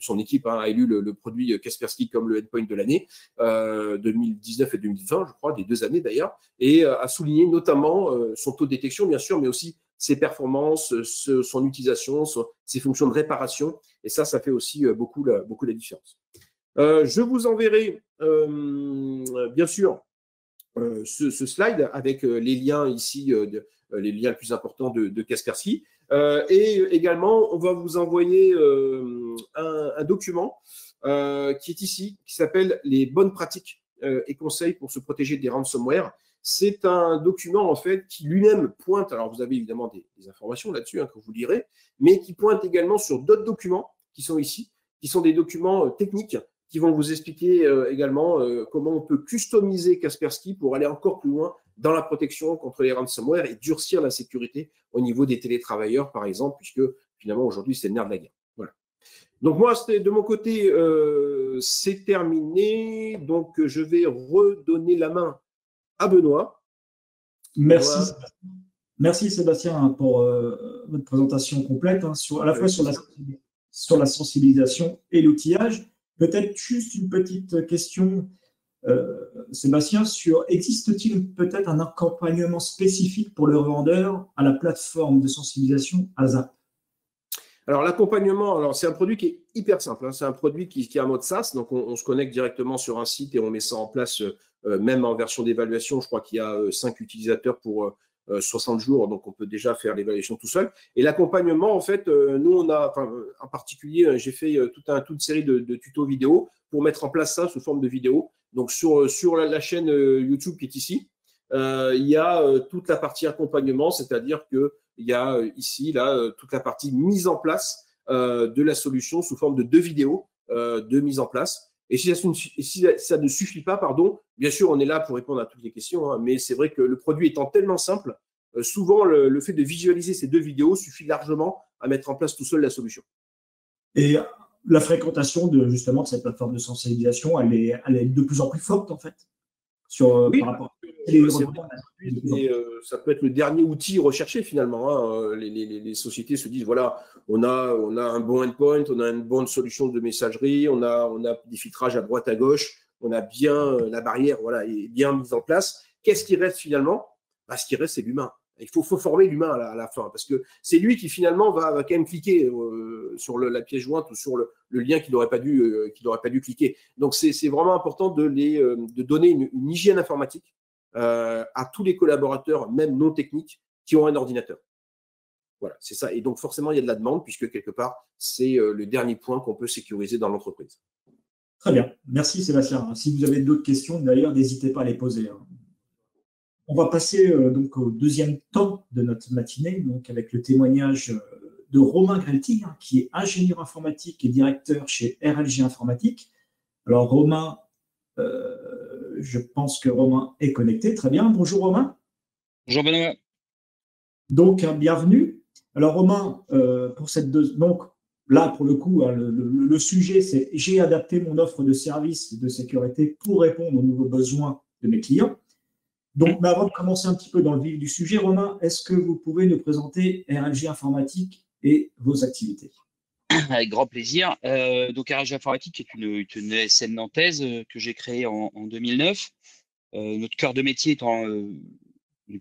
son équipe a élu le produit Kaspersky comme le endpoint de l'année, 2019 et 2020, je crois, des 2 années d'ailleurs, et a souligné notamment son taux de détection, bien sûr, mais aussi ses performances, son utilisation, ses fonctions de réparation, et ça fait aussi beaucoup la différence. Je vous enverrai, bien sûr, ce slide avec les liens ici, les liens les plus importants de Kaspersky. Et également, on va vous envoyer un document qui est ici, qui s'appelle « Les bonnes pratiques et conseils pour se protéger des ransomware. C'est un document en fait qui lui-même pointe, alors vous avez évidemment des informations là-dessus que vous lirez, mais qui pointe également sur d'autres documents qui sont ici, qui sont des documents techniques qui vont vous expliquer également comment on peut customiser Kaspersky pour aller encore plus loin dans la protection contre les ransomware et durcir la sécurité au niveau des télétravailleurs, par exemple, puisque finalement aujourd'hui c'est le nerf de la guerre. Voilà. Donc moi, de mon côté, c'est terminé. Donc je vais redonner la main à Benoît. Merci. Benoît. Merci Sébastien pour votre présentation complète, à la fois sur la sensibilisation et l'outillage. Peut-être juste une petite question, Sébastien, existe-t-il peut-être un accompagnement spécifique pour le revendeur à la plateforme de sensibilisation ASAP? Alors l'accompagnement, c'est un produit qui est hyper simple. C'est un produit qui est un mode SaaS, donc on se connecte directement sur un site et on met ça en place, même en version d'évaluation. Je crois qu'il y a 5 utilisateurs pour 60 jours, donc on peut déjà faire l'évaluation tout seul. Et l'accompagnement, en fait, nous, en particulier, j'ai fait toute une série de tutos vidéo pour mettre en place ça sous forme de vidéo. Donc sur la chaîne YouTube qui est ici, il y a toute la partie accompagnement, c'est-à-dire qu'il y a ici, là, toute la partie mise en place de la solution sous forme de 2 vidéos de mise en place. Et si ça ne suffit pas, bien sûr, on est là pour répondre à toutes les questions, mais c'est vrai que le produit étant tellement simple, souvent le fait de visualiser ces 2 vidéos suffit largement à mettre en place tout seul la solution. Et la fréquentation justement de cette plateforme de sensibilisation, elle est de plus en plus forte en fait. Oui, par rapport ça peut être le dernier outil recherché finalement. Les sociétés se disent voilà, on a un bon endpoint, on a une bonne solution de messagerie, on a des filtrages à droite à gauche, on a bien la barrière est bien mise en place. Qu'est-ce qui reste finalement? Ce qui reste, c'est l'humain. Il faut former l'humain à la fin, parce que c'est lui qui finalement va quand même cliquer sur la pièce jointe ou sur le lien qu'il n'aurait pas dû cliquer. Donc c'est vraiment important de donner une hygiène informatique à tous les collaborateurs, même non techniques, qui ont un ordinateur. Voilà, c'est ça. Et donc forcément, il y a de la demande, puisque quelque part, c'est le dernier point qu'on peut sécuriser dans l'entreprise. Très bien. Merci Sébastien. Si vous avez d'autres questions, d'ailleurs, n'hésitez pas à les poser. On va passer donc au deuxième temps de notre matinée, donc avec le témoignage de Romain Grelty, qui est ingénieur informatique et directeur chez RLG Informatique. Alors Romain, je pense que Romain est connecté. Très bien. Bonjour Romain. Bonjour Benoît. Donc bienvenue. Alors Romain, donc là pour le coup, le sujet c'est j'ai adapté mon offre de services de sécurité pour répondre aux nouveaux besoins de mes clients. Donc, avant de commencer un petit peu dans le vif du sujet, Romain, est-ce que vous pouvez nous présenter RLG Informatique et vos activités? Avec grand plaisir. Donc, RLG Informatique est une ESN nantaise que j'ai créée en 2009. Notre cœur de métier étant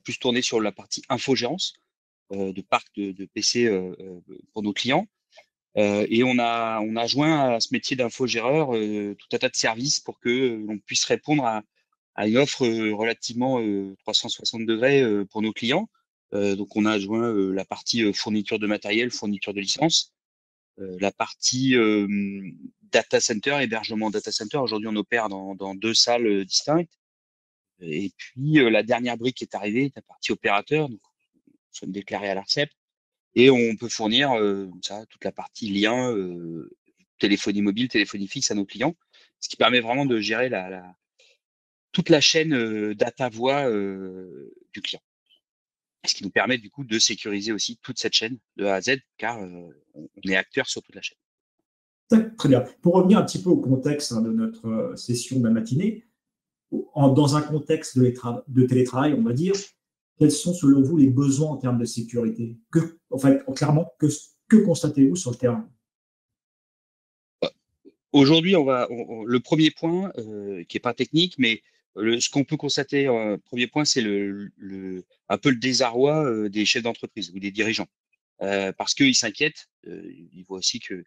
plus tourné sur la partie infogérance de parc de PC pour nos clients. Et on a joint à ce métier d'infogéreur tout un tas de services pour que l'on puisse répondre à une offre relativement 360 degrés pour nos clients. Donc, on a joint la partie fourniture de matériel, fourniture de licence, la partie data center, hébergement data center. Aujourd'hui, on opère dans 2 salles distinctes. Et puis, la dernière brique qui est arrivée est la partie opérateur. Donc, nous sommes déclarés à l'ARCEP. Et on peut fournir toute la partie lien, téléphonie mobile, téléphonie fixe à nos clients, ce qui permet vraiment de gérer toute la chaîne data voix du client. Ce qui nous permet du coup de sécuriser aussi toute cette chaîne de A à Z, car on est acteur sur toute la chaîne. Très bien. Pour revenir un petit peu au contexte de notre session de la matinée, dans un contexte de télétravail, on va dire, quels sont selon vous les besoins en termes de sécurité? Clairement, que constatez-vous sur le terrain? Aujourd'hui, le premier point, qui n'est pas technique, mais ce qu'on peut constater, premier point, c'est un peu le désarroi des chefs d'entreprise ou des dirigeants. Parce qu'ils s'inquiètent, ils voient aussi que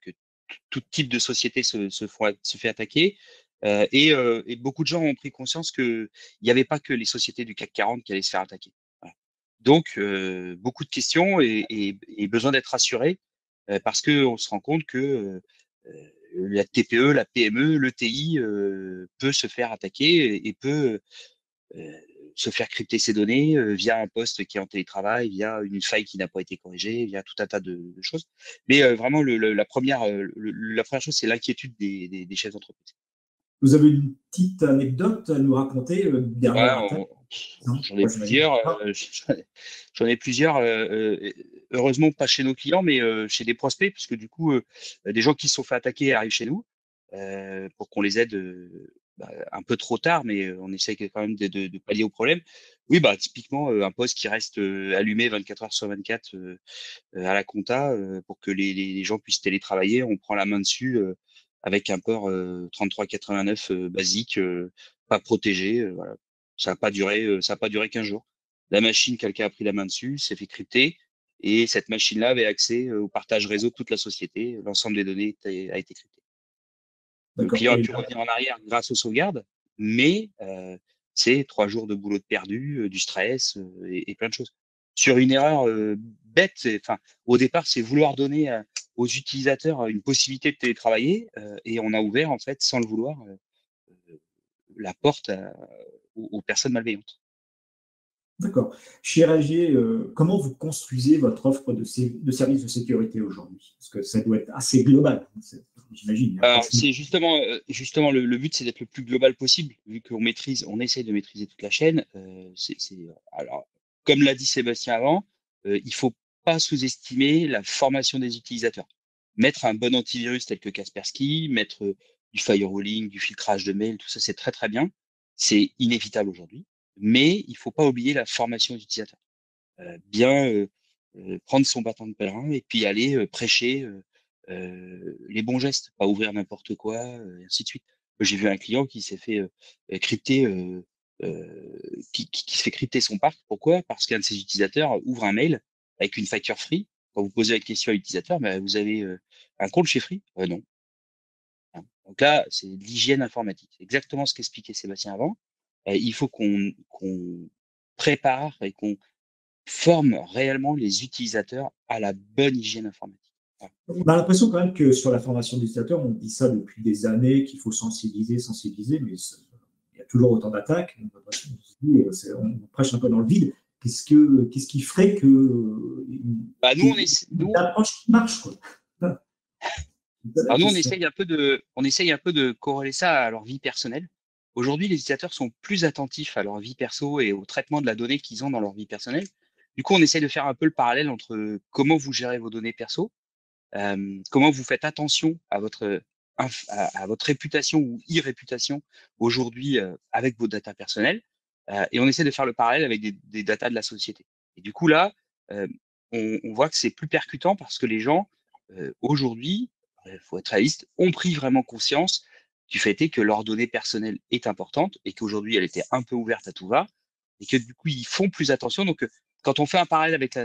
tout type de société se fait attaquer. Et beaucoup de gens ont pris conscience qu'il n'y avait pas que les sociétés du CAC 40 qui allaient se faire attaquer. Voilà. Donc, beaucoup de questions et besoin d'être rassurés parce qu'on se rend compte que la TPE, la PME, l'ETI peut se faire attaquer et peut euh, se faire crypter ses données via un poste qui est en télétravail, via une faille qui n'a pas été corrigée, via tout un tas de choses. Mais vraiment, la première chose, c'est l'inquiétude des chefs d'entreprise. Vous avez une petite anecdote à nous raconter Ouais, dernière attaque? Non. j'en ai Moi, j'imagine plusieurs. pas. J'en ai plusieurs. Heureusement, pas chez nos clients, mais chez des prospects, parce que du coup, des gens qui se sont fait attaquer arrivent chez nous pour qu'on les aide un peu trop tard, mais on essaye quand même de pallier au problème. Oui, bah typiquement, un poste qui reste allumé 24 heures sur 24 à la compta pour que les gens puissent télétravailler. On prend la main dessus avec un port 3389 basique, pas protégé. Voilà. Ça a pas duré 15 jours. La machine, quelqu'un a pris la main dessus, s'est fait crypter, et cette machine-là avait accès au partage réseau de toute la société. L'ensemble des données a été crypté. Le D'accord. client a Et pu revenir en arrière grâce aux sauvegardes, mais c'est 3 jours de boulot de perdu, du stress et plein de choses. Sur une erreur bête, enfin, au départ, c'est vouloir donner aux utilisateurs une possibilité de télétravailler et on a ouvert, en fait, sans le vouloir, la porte aux personnes malveillantes. d'accord. Chez Régier, comment vous construisez votre offre de services de sécurité aujourd'hui? Parce que ça doit être assez global, j'imagine. Il y a Alors, presque- c'est justement le but, c'est d'être le plus global possible, vu qu'on maîtrise, on essaie de maîtriser toute la chaîne. Alors, comme l'a dit Sébastien avant, il faut pas sous-estimer la formation des utilisateurs. Mettre un bon antivirus tel que Kaspersky, mettre du firewalling, du filtrage de mail, tout ça, c'est très très bien. C'est inévitable aujourd'hui, mais il faut pas oublier la formation des utilisateurs. Bien prendre son bâton de pèlerin et puis aller prêcher les bons gestes, pas ouvrir n'importe quoi, et ainsi de suite. J'ai vu un client qui s'est fait crypter, qui se fait crypter son parc. Pourquoi? Parce qu'un de ses utilisateurs ouvre un mail avec une facture Free. Quand vous posez la question à l'utilisateur, bah, vous avez un compte chez Free? Non. Hein. Donc là, c'est de l'hygiène informatique. C'est exactement ce qu'expliquait Sébastien avant. Il faut qu'on prépare et qu'on forme réellement les utilisateurs à la bonne hygiène informatique. Voilà. On a l'impression quand même que sur la formation des utilisateurs, on dit ça depuis des années, qu'il faut sensibiliser, sensibiliser, mais il y a toujours autant d'attaques. On prêche un peu dans le vide. Qu'est-ce qui ferait que Bah, une approche qui marche, quoi? C'est la alors nous, question. on essaye un peu de corréler ça à leur vie personnelle. Aujourd'hui, les utilisateurs sont plus attentifs à leur vie perso et au traitement de la donnée qu'ils ont dans leur vie personnelle. Du coup, on essaye de faire un peu le parallèle entre comment vous gérez vos données perso, comment vous faites attention à à votre réputation ou irréputation aujourd'hui avec vos datas personnelles, et on essaie de faire le parallèle avec des datas de la société. Et du coup là, euh, on voit que c'est plus percutant parce que les gens aujourd'hui, il faut être réaliste, ont pris vraiment conscience du fait est que leur donnée personnelle est importante et qu'aujourd'hui elle était un peu ouverte à tout va et que du coup ils font plus attention. Donc quand on fait un parallèle avec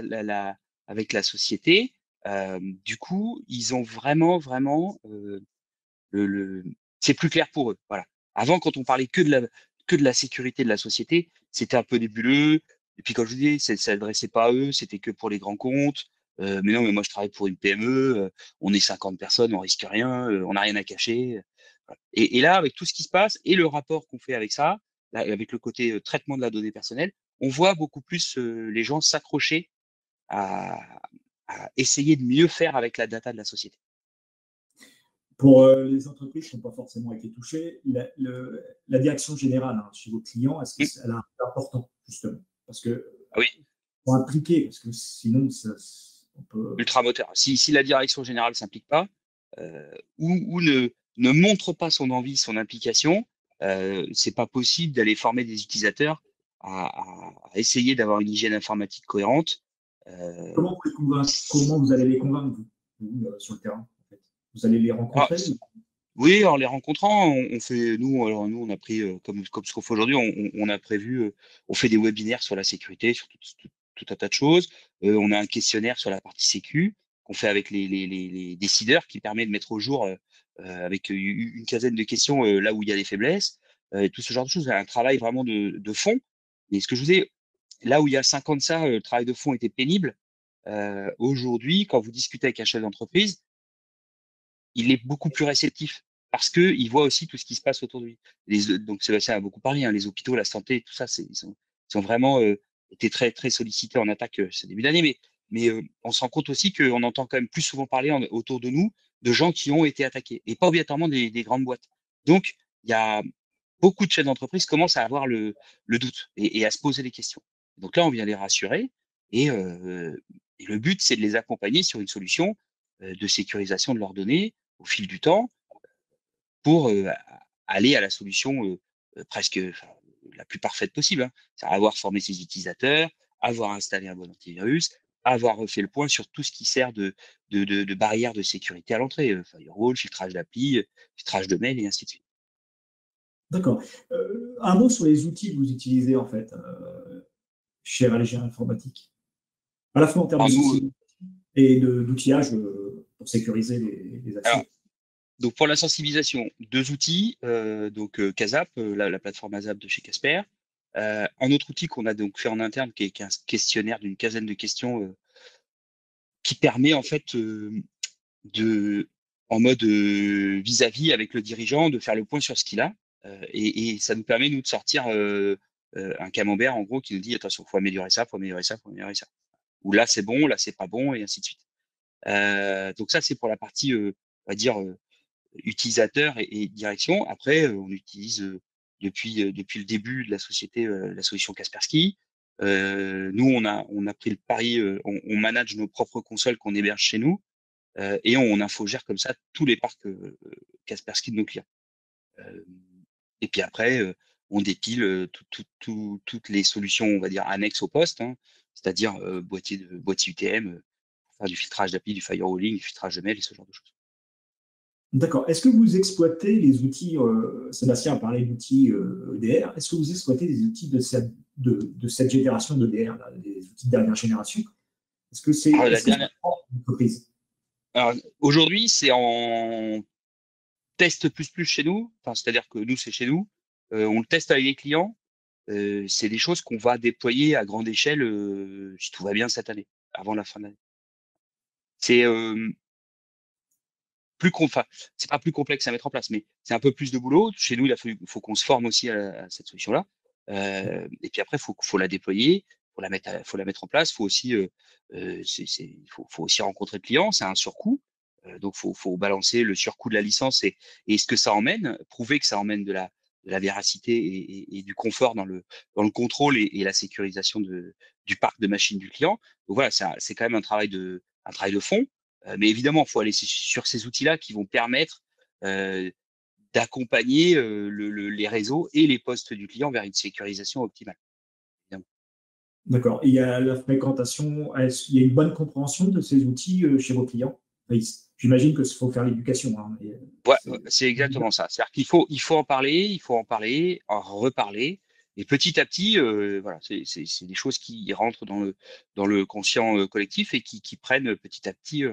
avec la société, du coup, ils ont vraiment le c'est plus clair pour eux. Voilà. Avant, quand on parlait que de la sécurité de la société, c'était un peu nébuleux. Et puis, comme je vous dis, ça s'adressait pas à eux, c'était que pour les grands comptes. Mais non, mais moi, je travaille pour une PME. On est 50 personnes, on risque rien, on n'a rien à cacher. Voilà. Et là, avec tout ce qui se passe et le rapport qu'on fait avec ça, là, avec le côté traitement de la donnée personnelle, on voit beaucoup plus les gens s'accrocher à, à essayer de mieux faire avec la data de la société. Pour les entreprises qui n'ont pas forcément été touchées, la direction générale hein, chez vos clients, est-ce qu'elle a un rôle important, justement? Parce que Ah oui, pour impliquer, parce que sinon, on peut. ultramoteur. Si la direction générale s'implique pas ou ne montre pas son envie, son implication, c'est pas possible d'aller former des utilisateurs à essayer d'avoir une hygiène informatique cohérente. Euh, Comment vous les convaincre? Comment vous allez les convaincre, vous, sur le terrain, en fait? Vous allez les alors, rencontrer? oui, en les rencontrant, on fait, nous, on a pris, comme ce qu'on fait aujourd'hui, on a prévu, on fait des webinaires sur la sécurité, sur tout un tas de choses. On a un questionnaire sur la partie sécu qu'on fait avec les décideurs qui permet de mettre au jour, avec une quinzaine de questions, là où il y a des faiblesses, tout ce genre de choses. Un travail vraiment de fond. Et ce que je vous ai, là où il y a 5 ans de ça, le travail de fond était pénible. Aujourd'hui, quand vous discutez avec un chef d'entreprise, il est beaucoup plus réceptif parce qu'il voit aussi tout ce qui se passe autour de lui. Donc Sébastien a beaucoup parlé, hein, les hôpitaux, la santé, tout ça, ils sont vraiment été très, très sollicités en attaque ce début d'année. Mais on se rend compte aussi qu'on entend quand même plus souvent parler autour de nous de gens qui ont été attaqués et pas obligatoirement des grandes boîtes. Donc, il y a beaucoup de chefs d'entreprise commencent à avoir le doute et à se poser des questions. Donc là, on vient les rassurer et le but, c'est de les accompagner sur une solution de sécurisation de leurs données au fil du temps pour aller à la solution presque la plus parfaite possible, hein. C'est avoir formé ses utilisateurs, avoir installé un bon antivirus, avoir refait le point sur tout ce qui sert de barrière de sécurité à l'entrée, firewall, filtrage d'appli, filtrage de mail et ainsi de suite. D'accord. Un mot sur les outils que vous utilisez en fait chez Alger Informatique, à la fois en termes de Alors nous, sensibilité et d'outillage pour sécuriser les alors, accès. donc pour la sensibilisation, 2 outils, Casap, la plateforme ASAP de chez Casper. Un autre outil qu'on a donc fait en interne qui est un questionnaire d'une quinzaine de questions qui permet en fait de, en mode vis-à-vis avec le dirigeant, de faire le point sur ce qu'il a. Et ça nous permet, nous, de sortir un camembert, en gros, qui nous dit, attention, faut améliorer ça, faut améliorer ça, faut améliorer ça. Ou là, c'est bon, là, c'est pas bon, et ainsi de suite. Donc ça, c'est pour la partie, on va dire, utilisateur et direction. Après, on utilise depuis le début de la société la solution Kaspersky. Nous, on a pris le pari, on manage nos propres consoles qu'on héberge chez nous et on infogère comme ça tous les parcs Kaspersky de nos clients. Et puis après, on dépile toutes les solutions, on va dire, annexes au poste, hein, c'est-à-dire boîtier UTM, pour faire du filtrage d'appli, du firewalling, du filtrage de mail et ce genre de choses. D'accord. Est-ce que vous exploitez les outils, Sébastien a parlé d'outils EDR, est-ce que vous exploitez les outils de cette génération d'EDR, les outils de dernière génération? Est-ce que c'est Alors, entreprise? alors, aujourd'hui, c'est en test plus chez nous, enfin, c'est-à-dire que nous, c'est chez nous. On le teste avec les clients. C'est des choses qu'on va déployer à grande échelle si tout va bien cette année, avant la fin de l'année. C'est enfin, c'est pas plus complexe à mettre en place, mais c'est un peu plus de boulot. Chez nous, faut qu'on se forme aussi à cette solution-là. Et puis après, faut la déployer, faut la mettre en place. Faut aussi, faut aussi rencontrer le client. C'est un surcoût. Donc, faut balancer le surcoût de la licence et ce que ça emmène, prouver que ça emmène de la véracité et du confort dans le contrôle et la sécurisation du parc de machines du client. Donc voilà, c'est quand même un travail de fond. Mais évidemment, il faut aller sur ces outils-là qui vont permettre d'accompagner les réseaux et les postes du client vers une sécurisation optimale. Évidemment. D'accord. Et il y a la fréquentation, il y a une bonne compréhension de ces outils chez vos clients? Oui, j'imagine qu'il faut faire l'éducation, hein, Ouais, c'est exactement ça. C'est-à-dire il faut en parler, en reparler. Et petit à petit, voilà, c'est des choses qui rentrent dans le conscient collectif et qui prennent petit à petit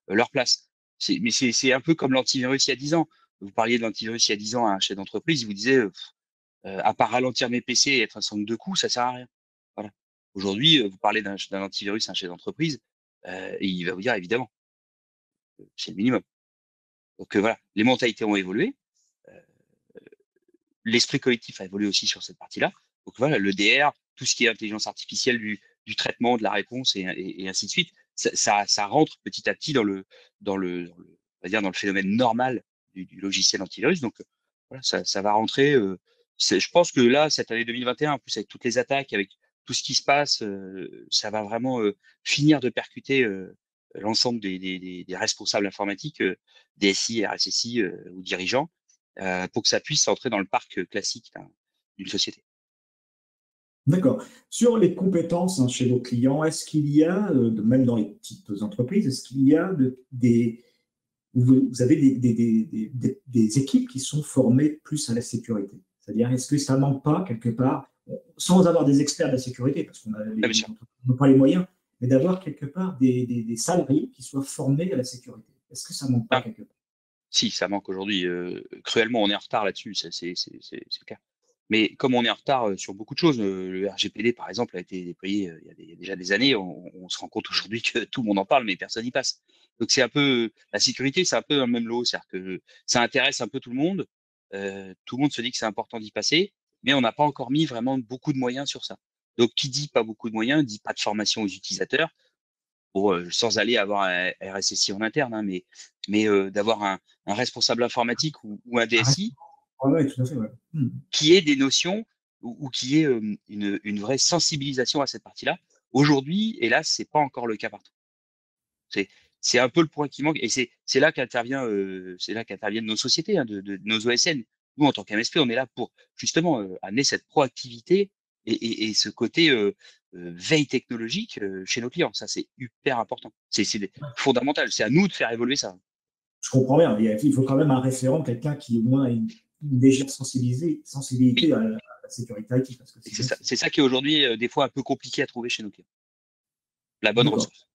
leur place. Mais c'est un peu comme l'antivirus il y a 10 ans. Vous parliez de l'antivirus il y a 10 ans à un chef d'entreprise, il vous disait, à part ralentir mes PC et être un centre de coûts, ça sert à rien. Voilà. Aujourd'hui, vous parlez d'un antivirus à un chef d'entreprise, et il va vous dire évidemment, c'est le minimum. Donc voilà, les mentalités ont évolué, l'esprit collectif a évolué aussi sur cette partie-là. Donc voilà, le DR, tout ce qui est intelligence artificielle du traitement, de la réponse et ainsi de suite, ça rentre petit à petit on va dire dans le phénomène normal du logiciel antivirus. Donc voilà, ça va rentrer. Je pense que là, cette année 2021, en plus avec toutes les attaques, avec tout ce qui se passe, ça va vraiment finir de percuter l'ensemble des responsables informatiques, DSI, RSSI ou dirigeants pour que ça puisse entrer dans le parc classique d'une société. D'accord. Sur les compétences, hein, chez vos clients, est-ce qu'il y a, même dans les petites entreprises, est-ce qu'il y a vous avez des équipes qui sont formées plus à la sécurité? C'est-à-dire, est-ce que ça ne manque pas quelque part, sans avoir des experts de la sécurité, parce qu'on n'a pas les moyens, mais d'avoir quelque part des salariés qui soient formés à la sécurité? Est-ce que ça ne manque pas quelque part? Si, ça manque aujourd'hui. Cruellement, on est en retard là-dessus, c'est clair. Mais comme on est en retard sur beaucoup de choses, le RGPD, par exemple, a été déployé il y a déjà des années. On se rend compte aujourd'hui que tout le monde en parle, mais personne n'y passe. Donc c'est un peu la sécurité, c'est un peu un même lot, c'est-à-dire que ça intéresse un peu tout le monde. Tout le monde se dit que c'est important d'y passer, mais on n'a pas encore mis vraiment beaucoup de moyens sur ça. Donc qui dit pas beaucoup de moyens, dit pas de formation aux utilisateurs, sans aller avoir un RSSI en interne, hein, mais d'avoir un responsable informatique ou un DSI Ouais, tout à fait. Ouais. qui ait des notions ou qui ait une vraie sensibilisation à cette partie-là. Aujourd'hui, hélas, c'est pas encore le cas partout. C'est un peu le point qui manque, et c'est là qu'interviennent nos sociétés, hein, de nos OSN. Nous, en tant qu'MSP, on est là pour justement amener cette proactivité et ce côté veille technologique chez nos clients. Ça, c'est hyper important. C'est fondamental. C'est à nous de faire évoluer ça. Je comprends bien. Il faut quand même un référent, quelqu'un qui au moins a une légère sensibilité à la sécurité IT. C'est ça qui est aujourd'hui des fois un peu compliqué à trouver chez nos clients. La bonne ressource.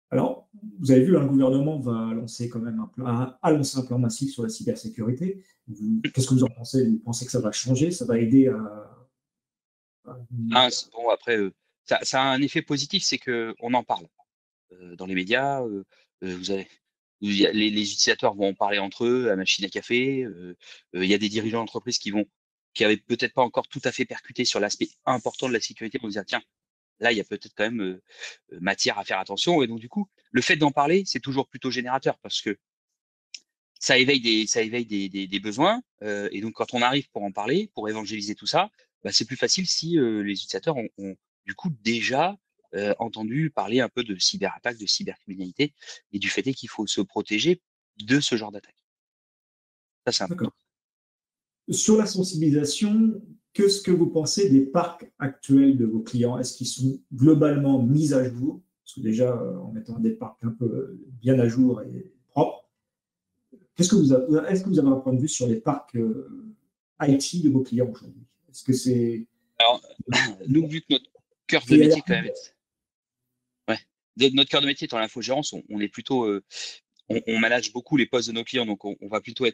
Alors, vous avez vu, le gouvernement va lancer quand même un plan massif sur la cybersécurité. Qu'est-ce que vous en pensez? Vous pensez que ça va changer? Ça va aider Bon, après, ça a un effet positif, c'est qu'on en parle dans les médias. Les utilisateurs vont en parler entre eux à machine à café. Il y a des dirigeants d'entreprise qui avaient peut-être pas encore tout à fait percuté sur l'aspect important de la sécurité pour dire tiens, là il y a peut-être quand même matière à faire attention. Et donc du coup, le fait d'en parler, c'est toujours plutôt générateur parce que ça éveille des besoins. Et donc quand on arrive pour en parler, pour évangéliser tout ça, bah, c'est plus facile si les utilisateurs ont du coup déjà entendu parler un peu de cyberattaque, de cybercriminalité et du fait qu'il faut se protéger de ce genre d'attaque. Ça, c'est important. Sur la sensibilisation, qu'est-ce que vous pensez des parcs actuels de vos clients? Est-ce qu'ils sont globalement mis à jour? Parce que déjà, en mettant des parcs un peu bien à jour et propres, est-ce que vous avez un point de vue sur les parcs IT de vos clients aujourd'hui? Est-ce que c'est... Alors, nous, vu que notre cœur de métier, quand même, notre cœur de métier étant l'infogérance, on est plutôt, on manage beaucoup les postes de nos clients, donc on va plutôt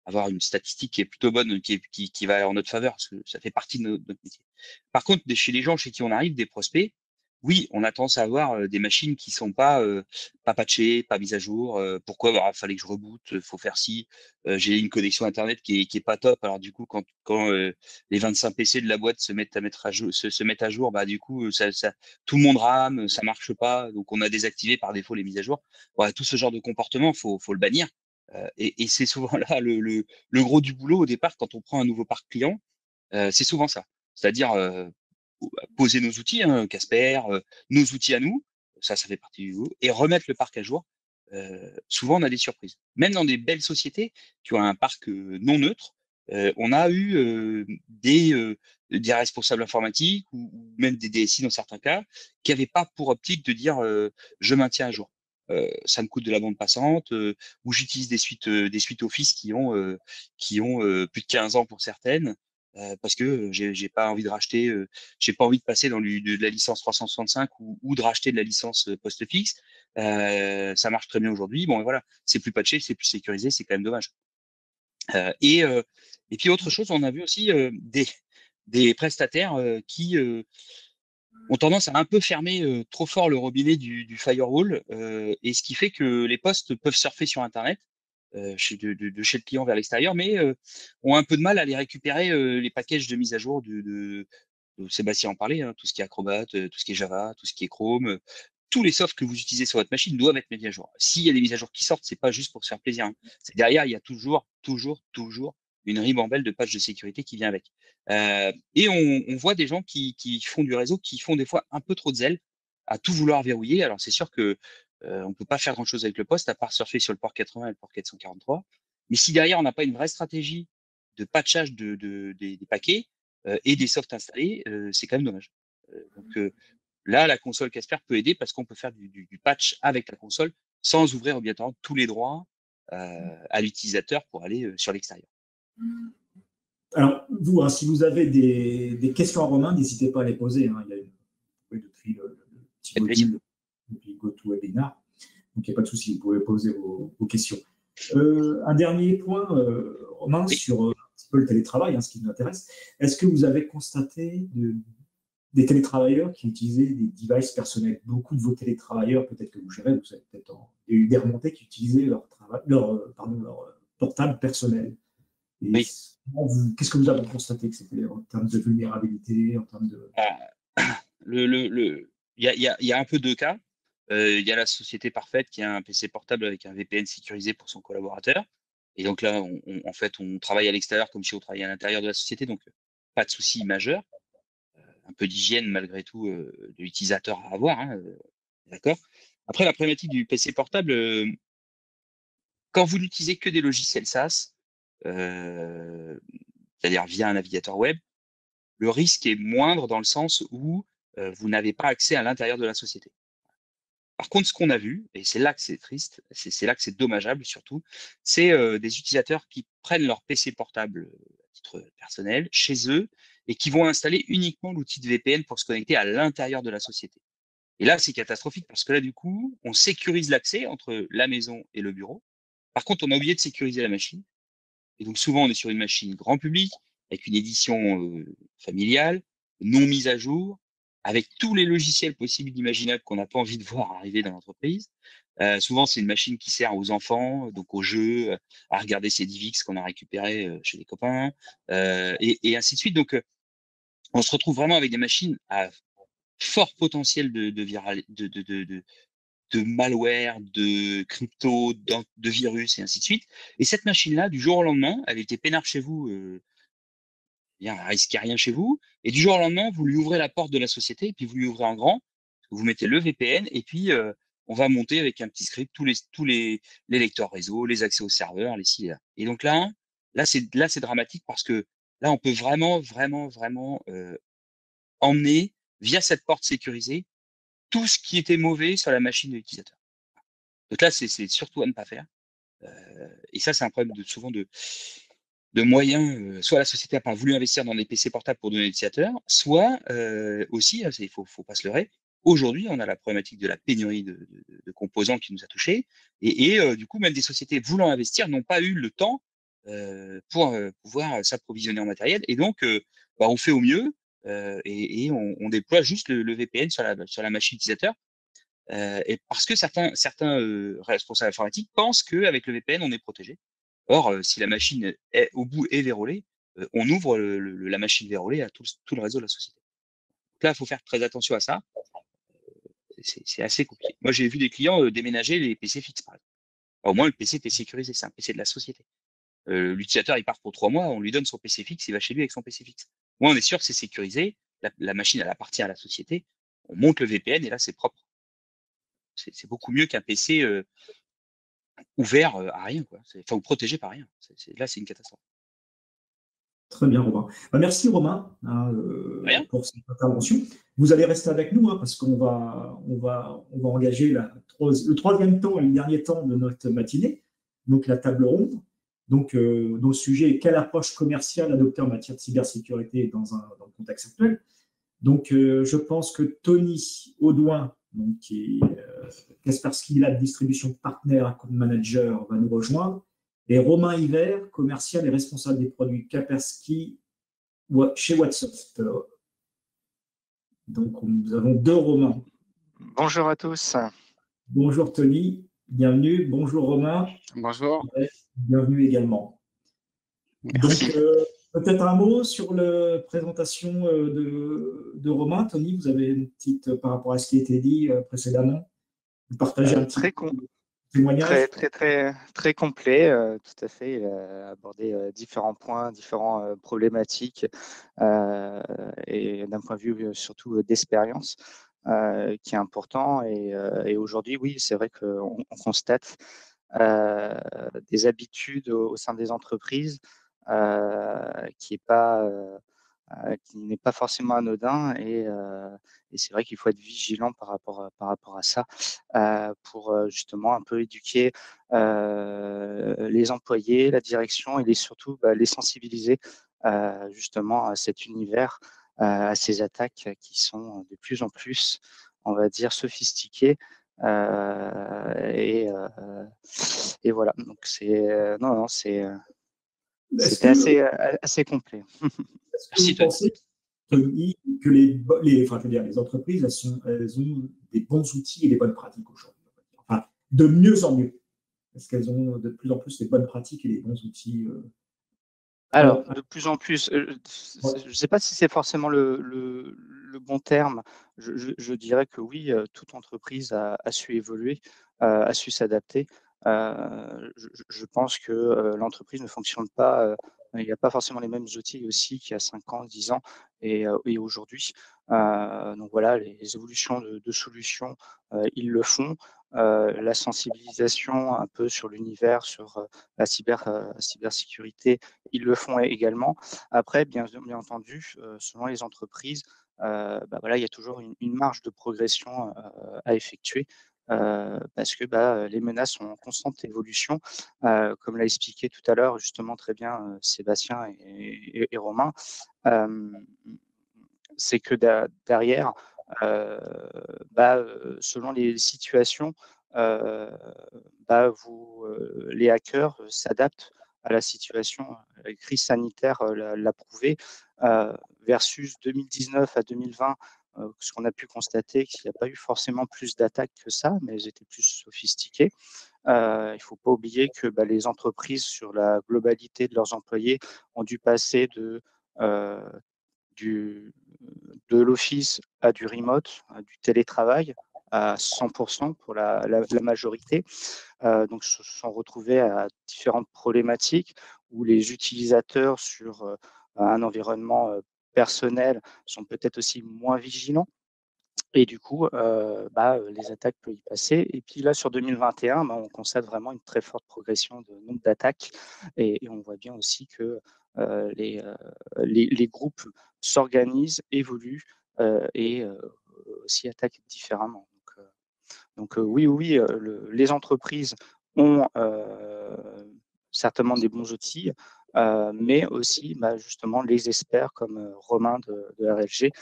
avoir une statistique qui est plutôt bonne, qui va en notre faveur, parce que ça fait partie de notre métier. Par contre, chez les gens chez qui on arrive, des prospects, oui, on a tendance à avoir des machines qui sont pas patchées, pas mises à jour. Pourquoi? Bah, fallait que je reboote, faut faire ci. J'ai une connexion internet qui est pas top. Alors du coup, quand les 25 PC de la boîte se mettent à jour, bah du coup, tout le monde rame, ça marche pas. Donc on a désactivé par défaut les mises à jour. Voilà, tout ce genre de comportement, faut le bannir. Et c'est souvent là le gros du boulot au départ quand on prend un nouveau parc client. C'est souvent ça. C'est-à-dire poser nos outils, hein, Casper, nos outils à nous, ça fait partie du boulot, et remettre le parc à jour. Souvent, on a des surprises. Même dans des belles sociétés, tu as un parc non neutre, on a eu des responsables informatiques ou même des DSI dans certains cas qui n'avaient pas pour optique de dire je maintiens à jour. Ça me coûte de la bande passante, ou j'utilise des suites Office qui ont plus de 15 ans pour certaines. Parce que j'ai pas envie de racheter, j'ai pas envie de passer dans de la licence 365 ou de racheter de la licence post-fixe. Ça marche très bien aujourd'hui. Bon, et voilà, c'est plus patché, c'est plus sécurisé, c'est quand même dommage. Et puis autre chose, on a vu aussi des prestataires qui ont tendance à un peu fermer trop fort le robinet du firewall, et ce qui fait que les postes peuvent surfer sur Internet de chez le client vers l'extérieur, mais ont un peu de mal à les récupérer les packages de mise à jour de Sébastien en parlait, hein, tout ce qui est Acrobat, tout ce qui est Java, tout ce qui est Chrome, tous les softs que vous utilisez sur votre machine doivent être mis à jour. S'il y a des mises à jour qui sortent, c'est pas juste pour se faire plaisir, hein. C'est derrière, il y a toujours une ribambelle de patchs de sécurité qui vient avec. Et on voit des gens qui font du réseau, qui font des fois un peu trop de zèle à tout vouloir verrouiller. Alors c'est sûr que on peut pas faire grand chose avec le poste à part surfer sur le port 80 et le port 443. Mais si derrière on n'a pas une vraie stratégie de patchage des paquets et des softs installés, c'est quand même dommage. Donc là, la console Casper peut aider parce qu'on peut faire du patch avec la console sans ouvrir obligatoirement tous les droits à l'utilisateur pour aller sur l'extérieur. Alors, vous, hein, si vous avez des questions à Romain, n'hésitez pas à les poser. Hein. Il y a depuis le petit module, depuis GoToWebinar. Donc, il n'y a pas de souci, vous pouvez poser vos questions. Un dernier point, Romain, sur un petit peu le télétravail, hein, ce qui nous intéresse. Est-ce que vous avez constaté des télétravailleurs qui utilisaient des devices personnels. Beaucoup de vos télétravailleurs, peut-être que vous gérez, vous avez peut-être il y a eu des remontées qui utilisaient leur portable personnel. Et Oui. qu'est-ce que vous avez constaté que c'était en termes de vulnérabilité, en termes de… Il y a un peu deux cas. Il y a la société parfaite qui a un PC portable avec un VPN sécurisé pour son collaborateur. Et donc là, en fait, on travaille à l'extérieur comme si on travaillait à l'intérieur de la société, donc pas de souci majeur. Un peu d'hygiène malgré tout de l'utilisateur à avoir, hein, d'accord. Après, la problématique du PC portable, quand vous n'utilisez que des logiciels SaaS, c'est-à-dire via un navigateur web, le risque est moindre dans le sens où vous n'avez pas accès à l'intérieur de la société. Par contre, ce qu'on a vu, et c'est là que c'est triste, c'est là que c'est dommageable surtout, c'est des utilisateurs qui prennent leur PC portable à titre personnel chez eux et qui vont installer uniquement l'outil de VPN pour se connecter à l'intérieur de la société. Et là, c'est catastrophique parce que là, du coup, on sécurise l'accès entre la maison et le bureau. Par contre, on a oublié de sécuriser la machine. Et donc, souvent, on est sur une machine grand public, avec une édition familiale, non mise à jour, avec tous les logiciels possibles et imaginables qu'on n'a pas envie de voir arriver dans l'entreprise. Souvent, c'est une machine qui sert aux enfants, donc aux jeux, à regarder ses DivX qu'on a récupérés chez les copains, et ainsi de suite. Donc, on se retrouve vraiment avec des machines à fort potentiel de malware, de crypto, de virus et ainsi de suite. Et cette machine-là, du jour au lendemain, elle était peinard chez vous, elle risquait rien chez vous. Et du jour au lendemain, vous lui ouvrez la porte de la société, et puis vous lui ouvrez en grand, vous mettez le VPN, et puis on va monter avec un petit script les lecteurs réseau, les accès aux serveurs, les ci, là. Et donc là c'est dramatique parce que là, on peut vraiment emmener via cette porte sécurisée tout ce qui était mauvais sur la machine de l'utilisateur. Donc là, c'est surtout à ne pas faire. Et ça, c'est un problème souvent de moyens. Soit la société n'a pas voulu investir dans des PC portables pour donner l'utilisateur, soit aussi, il faut pas se leurrer, aujourd'hui, on a la problématique de la pénurie de composants qui nous a touchés. Et du coup, même des sociétés voulant investir n'ont pas eu le temps pour pouvoir s'approvisionner en matériel. Et donc, on fait au mieux et on déploie juste le VPN sur la machine utilisateur. Et parce que certains responsables informatiques pensent qu'avec le VPN, on est protégé. Or, si la machine est au bout est verrouillée, on ouvre la machine verrouillée à tout le réseau de la société. Donc là, il faut faire très attention à ça. C'est assez compliqué. Moi, j'ai vu des clients déménager les PC fixes, par exemple. Au moins, le PC était sécurisé, c'est un PC de la société. L'utilisateur, il part pour 3 mois, on lui donne son PC fixe, il va chez lui avec son PC fixe. Moi, on est sûr que c'est sécurisé, la machine, elle appartient à la société, on monte le VPN et là, c'est propre. C'est beaucoup mieux qu'un PC ouvert à rien, quoi. Enfin, ou protégé par rien. Là, c'est une catastrophe. Très bien, Romain. Merci, Romain, pour cette intervention. Vous allez rester avec nous parce qu'on va engager le troisième temps et le dernier temps de notre matinée, donc la table ronde. Donc, nos sujets, quelle approche commerciale adopter en matière de cybersécurité dans le contexte actuel. Donc, je pense que Tony Audouin, donc, qui est Kaspersky Lab Distribution Partner Account Manager, va nous rejoindre. Et Romain Hiver, commercial et responsable des produits Kaspersky chez Whatsoft. Donc, nous avons deux Romains. Bonjour à tous. Bonjour Tony, bienvenue. Bonjour Romain. Bonjour. Bienvenue également. Merci. Donc, peut-être un mot sur la présentation de Romain. Tony, vous avez une petite, par rapport à ce qui a été dit précédemment, vous partagez un petit témoignage. Très complet, tout à fait. Il a abordé différents points, différentes problématiques et d'un point de vue surtout d'expérience qui est important. Et aujourd'hui, oui, c'est vrai qu'on constate des habitudes au sein des entreprises qui n'est pas forcément anodin et c'est vrai qu'il faut être vigilant par rapport à ça pour justement un peu éduquer les employés, la direction et surtout les sensibiliser justement à cet univers, à ces attaques qui sont de plus en plus, on va dire, sophistiquées. Et voilà, donc c'était assez complet. Est-ce que vous pensez que enfin, je veux dire, les entreprises, elles ont des bons outils et des bonnes pratiques aujourd'hui. Enfin, de mieux en mieux. Est-ce qu'elles ont de plus en plus des bonnes pratiques et des bons outils Alors, de plus en plus, ouais. je ne sais pas si c'est forcément le bon terme. Je dirais que oui, toute entreprise a su évoluer, a su s'adapter. Je pense que l'entreprise ne fonctionne pas, il n'y a pas forcément les mêmes outils aussi qu'il y a 5 ans, 10 ans et aujourd'hui. Donc voilà, les évolutions de solutions, ils le font. La sensibilisation un peu sur l'univers, sur la cybersécurité, ils le font également. Après, bien entendu, selon les entreprises, voilà, il y a toujours une marge de progression à effectuer parce que les menaces sont en constante évolution. Comme l'a expliqué tout à l'heure justement très bien Sébastien et Romain, c'est que derrière, selon les situations, les hackers s'adaptent à la situation. La crise sanitaire l'a prouvé. Versus 2019 à 2020, ce qu'on a pu constater, qu'il n'y a pas eu forcément plus d'attaques que ça, mais elles étaient plus sophistiquées. Il ne faut pas oublier que les entreprises, sur la globalité de leurs employés, ont dû passer de l'office à du remote, à du télétravail à 100% pour la majorité. Donc, se sont retrouvés à différentes problématiques où les utilisateurs sur un environnement personnel sont peut-être aussi moins vigilants. Et du coup, les attaques peuvent y passer. Et puis là, sur 2021, on constate vraiment une très forte progression de nombre d'attaques. Et on voit bien aussi que les groupes s'organisent, évoluent et aussi attaquent différemment. Donc oui, les entreprises ont certainement des bons outils, mais aussi justement les experts comme Romain de RLG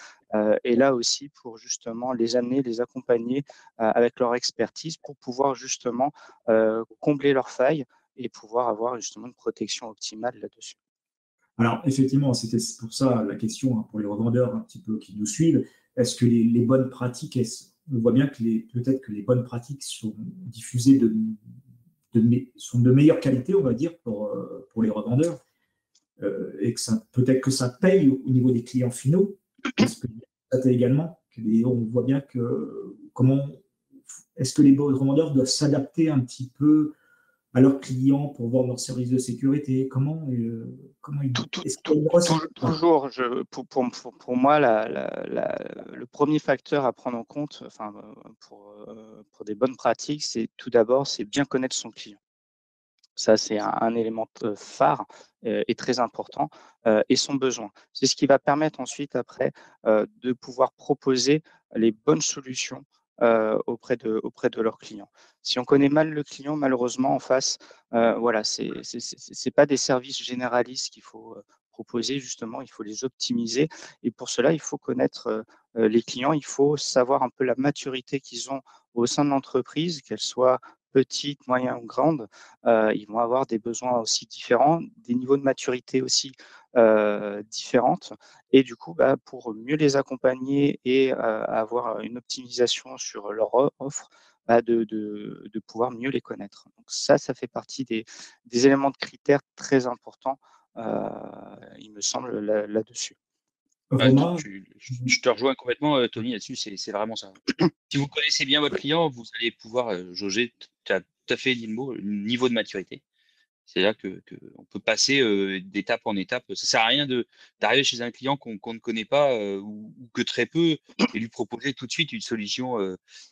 est là aussi pour justement les amener, les accompagner avec leur expertise pour pouvoir justement combler leurs failles et pouvoir avoir justement une protection optimale là-dessus. Alors, effectivement, c'était pour ça la question pour les revendeurs un petit peu qui nous suivent. Est-ce que les bonnes pratiques, on voit bien que peut-être que les bonnes pratiques sont diffusées sont de meilleure qualité, on va dire, pour les revendeurs, et que peut-être que ça paye au niveau des clients finaux. Est-ce que ça paye également? On voit bien que est-ce que les revendeurs doivent s'adapter un petit peu à leurs clients pour voir leur service de sécurité? Comment Toujours, pour moi, le premier facteur à prendre en compte, pour des bonnes pratiques, c'est tout d'abord, c'est bien connaître son client. Ça, c'est un élément phare et très important, et son besoin. C'est ce qui va permettre ensuite, après, de pouvoir proposer les bonnes solutions auprès de leurs clients. Si on connaît mal le client, malheureusement, en face, voilà, c'est pas des services généralistes qu'il faut proposer, justement, il faut les optimiser. Et pour cela, il faut connaître les clients, il faut savoir un peu la maturité qu'ils ont au sein de l'entreprise, qu'elle soit petite, moyenne ou grande. Ils vont avoir des besoins aussi différents, des niveaux de maturité aussi différentes. Et du coup, pour mieux les accompagner et avoir une optimisation sur leur offre, de pouvoir mieux les connaître. Donc ça fait partie des éléments de critères très importants, il me semble, là-dessus. Romain, Je te rejoins complètement, Tony, là-dessus, c'est vraiment ça. Si vous connaissez bien votre client, vous allez pouvoir jauger, tu as tout à fait dit le mot, le niveau de maturité. C'est là que on peut passer d'étape en étape. Ça sert à rien d'arriver chez un client qu'on ne connaît pas ou que très peu et lui proposer tout de suite une solution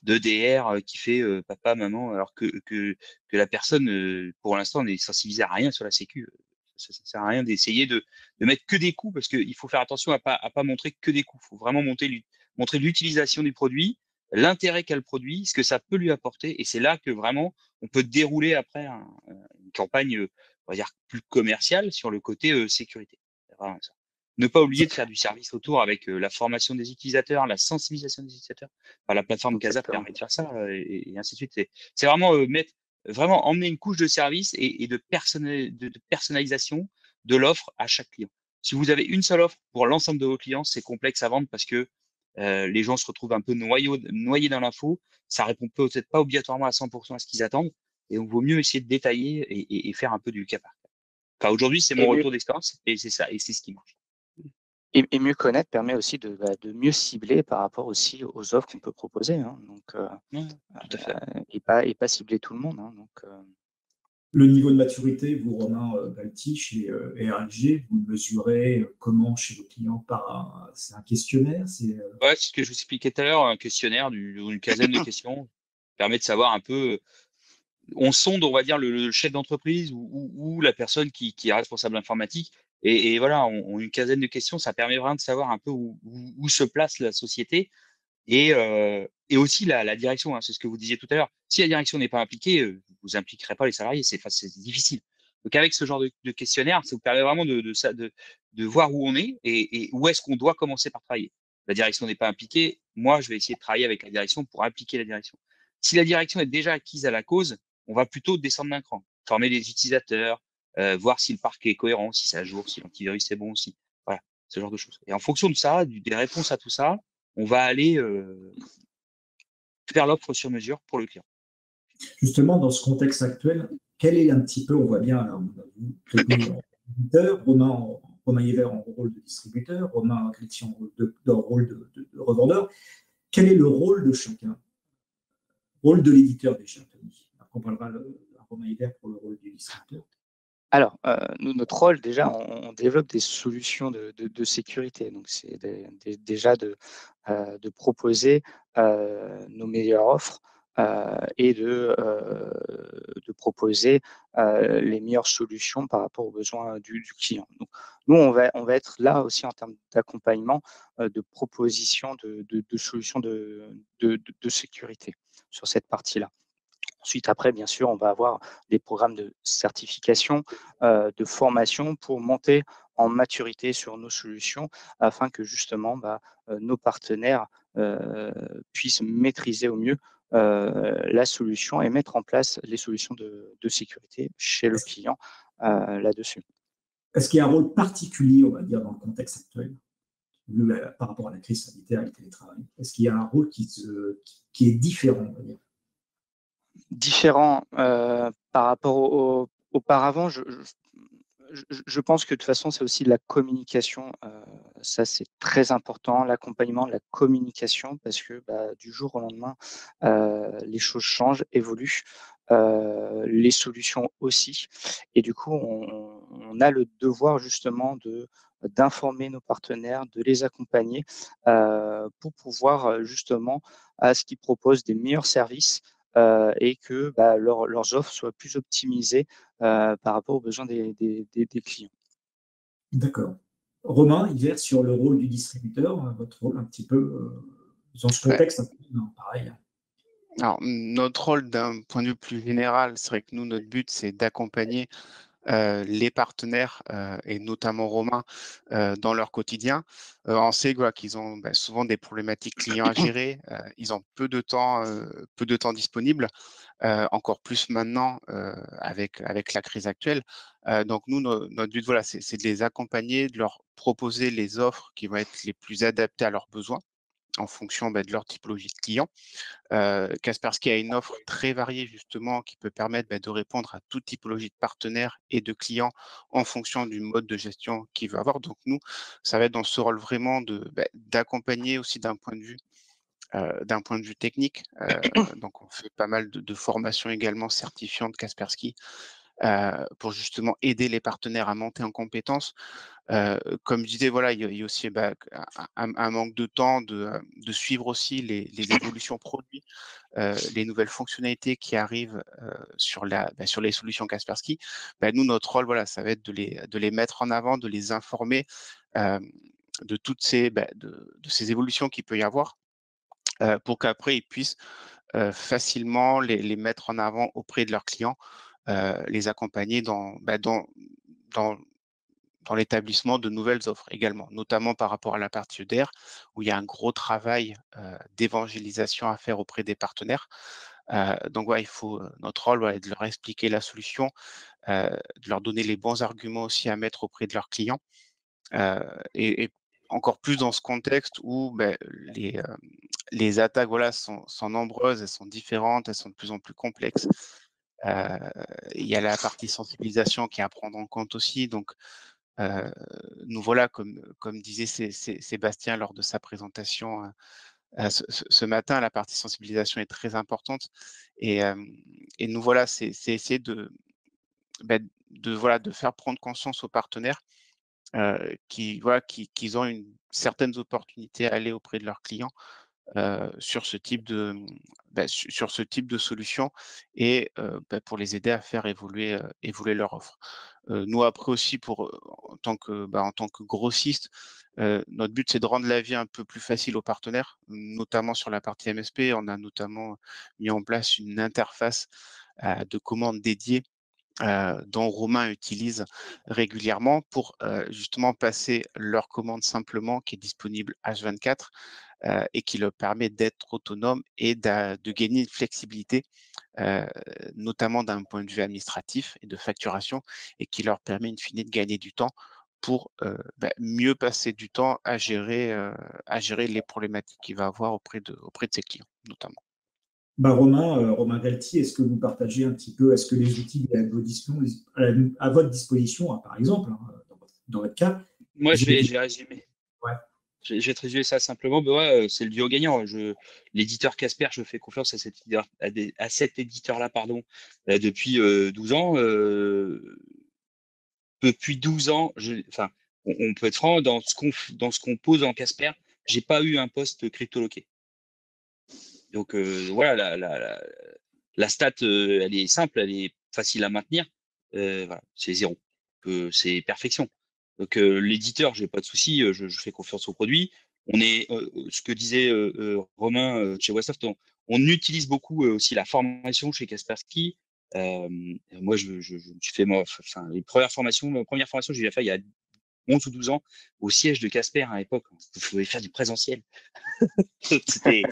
d'EDR qui fait papa, maman, alors que la personne, pour l'instant, n'est sensibilisée à rien sur la sécu. Ça sert à rien d'essayer de mettre que des coûts parce qu'il faut faire attention à pas montrer que des coûts. Il faut vraiment montrer l'utilisation du produit, l'intérêt qu'a le produit, ce que ça peut lui apporter. Et c'est là que vraiment on peut dérouler après une campagne, on va dire, plus commerciale sur le côté sécurité. C'est vraiment ça. Ne pas oublier de faire du service autour avec la formation des utilisateurs, la sensibilisation des utilisateurs. Enfin, la plateforme Casa permet de faire ça et ainsi de suite. C'est vraiment vraiment emmener une couche de service et de personnalisation de l'offre à chaque client. Si vous avez une seule offre pour l'ensemble de vos clients, c'est complexe à vendre parce que les gens se retrouvent un peu noyés dans l'info. Ça répond peut-être pas obligatoirement à 100% à ce qu'ils attendent. Et donc, vaut mieux essayer de détailler et faire un peu du cas par cas. Enfin, aujourd'hui, c'est mon Et mieux, retour d'expérience et c'est ça, et c'est ce qui marche. et mieux connaître permet aussi de mieux cibler par rapport aussi aux offres qu'on peut proposer, hein. Donc, Ouais, tout à fait. et pas cibler tout le monde, hein. Donc, Le niveau de maturité, vous, Romain Balti, chez RLG, vous le mesurez comment chez vos clients c'est un questionnaire, Ouais, c'est ce que je vous expliquais tout à l'heure, un questionnaire d'une quinzaine de questions permet de savoir un peu. On sonde, on va dire, le chef d'entreprise ou la personne qui est responsable informatique. Et voilà, on une quinzaine de questions, ça permet vraiment de savoir un peu où se place la société et aussi la direction, hein, c'est ce que vous disiez tout à l'heure. Si la direction n'est pas impliquée, vous impliquerez pas les salariés, c'est difficile. Donc avec ce genre de questionnaire, ça vous permet vraiment de voir où on est et où est-ce qu'on doit commencer par travailler. La direction n'est pas impliquée, moi je vais essayer de travailler avec la direction pour impliquer la direction. Si la direction est déjà acquise à la cause, on va plutôt descendre d'un cran, former les utilisateurs, voir si le parc est cohérent, si c'est à jour, si l'antivirus est bon aussi. Voilà, ce genre de choses. Et en fonction de ça, des réponses à tout ça, on va aller faire l'offre sur mesure pour le client. justement, dans ce contexte actuel, quel est un petit peu, on voit bien, là, on a vu Grégory en distributeur, Romain Yver en rôle de distributeur, Romain Chrétien en rôle de revendeur. Quel est le rôle de chacun? Rôle de l'éditeur déjà, Tony. Après, on parlera à Romain Yver pour le rôle du distributeur. alors, nous, notre rôle, déjà, on développe des solutions de sécurité. Donc, c'est déjà de proposer nos meilleures offres et de proposer les meilleures solutions par rapport aux besoins du client. Donc, nous, on va être là aussi en termes d'accompagnement, de proposition de solutions de sécurité sur cette partie-là. Ensuite, après, bien sûr, on va avoir des programmes de certification, de formation pour monter en maturité sur nos solutions afin que justement nos partenaires puissent maîtriser au mieux la solution et mettre en place les solutions de sécurité chez le client là-dessus. Est-ce qu'il y a un rôle particulier, on va dire, dans le contexte actuel, par rapport à la crise sanitaire et le télétravail? Est-ce qu'il y a un rôle qui est différent, on va dire? Différent par rapport auparavant, je pense que de toute façon, c'est aussi de la communication. Ça, c'est très important, l'accompagnement, la communication, parce que du jour au lendemain, les choses changent, évoluent, les solutions aussi. Et du coup, on a le devoir justement d'informer nos partenaires, de les accompagner pour pouvoir justement à ce qu'ils proposent des meilleurs services et que leurs offres soient plus optimisées par rapport aux besoins des clients. D'accord. Romain, Yver, sur le rôle du distributeur, votre rôle un petit peu dans ce Ouais. contexte, non, pareil. Alors, notre rôle d'un point de vue plus général, c'est vrai que nous, notre but, c'est d'accompagner les partenaires et notamment Romain dans leur quotidien. On sait qu'ils ont souvent des problématiques clients à gérer. Ils ont peu de temps disponible, encore plus maintenant avec la crise actuelle. Donc nous, notre but, voilà, c'est de les accompagner, de leur proposer les offres qui vont être les plus adaptées à leurs besoins en fonction de leur typologie de client. Kaspersky a une offre très variée justement qui peut permettre de répondre à toute typologie de partenaires et de clients en fonction du mode de gestion qu'il veut avoir. Donc nous, ça va être dans ce rôle vraiment d'accompagner aussi d'un point de vue technique. Donc on fait pas mal de formations également certifiantes Kaspersky pour justement aider les partenaires à monter en compétences. Comme je disais, voilà, il y a aussi un manque de temps de suivre aussi les évolutions produits, les nouvelles fonctionnalités qui arrivent sur les solutions Kaspersky. Nous, notre rôle, voilà, ça va être de les mettre en avant, de les informer de toutes ces évolutions qu'il peut y avoir pour qu'après, ils puissent facilement les mettre en avant auprès de leurs clients, les accompagner dans l'établissement de nouvelles offres également, notamment par rapport à la partie EDR, où il y a un gros travail d'évangélisation à faire auprès des partenaires. Donc, il faut notre rôle est de leur expliquer la solution, de leur donner les bons arguments aussi à mettre auprès de leurs clients Et encore plus dans ce contexte où ben, les attaques voilà, sont nombreuses, elles sont différentes, elles sont de plus en plus complexes. Il y a la partie sensibilisation qui est à prendre en compte aussi. Donc, nous voilà, comme disait Sébastien lors de sa présentation ce matin, la partie sensibilisation est très importante. Et nous voilà, c'est essayer de faire prendre conscience aux partenaires qu'ils ont une certaines opportunités à aller auprès de leurs clients sur ce type de solution et pour les aider à faire évoluer leur offre. Nous après aussi en tant que grossiste, notre but c'est de rendre la vie un peu plus facile aux partenaires, notamment sur la partie MSP. On a notamment mis en place une interface de commande dédiée dont Romain utilise régulièrement pour justement passer leur commande simplement, qui est disponible H24 et qui leur permet d'être autonome et de gagner une flexibilité, notamment d'un point de vue administratif et de facturation, et qui leur permet in fine de gagner du temps pour mieux passer du temps à gérer les problématiques qu'il va avoir auprès de ses clients, notamment. Romain Galtier, est-ce que vous partagez un petit peu, est-ce que les outils à votre disposition, par exemple, dans votre cas? Moi, je vais résumer. Ouais. Je vais te résumer ça simplement. Ouais, c'est le duo gagnant. L'éditeur Casper, je fais confiance à cet éditeur-là, depuis 12 ans. Depuis 12 ans, on peut être franc, dans ce qu'on pose en Casper, j'ai pas eu un poste cryptoloqué. Donc voilà, la stat, elle est simple, elle est facile à maintenir. Voilà, c'est 0. C'est perfection. Donc l'éditeur, j'ai pas de souci, je fais confiance au produit. On est, ce que disait Romain chez Westsoft, on utilise beaucoup aussi la formation chez Kaspersky. Moi, je me suis fait les premières formations. Ma première formation, j'ai fait il y a 11 ou 12 ans au siège de Casper à l'époque. Il fallait faire du présentiel. C'était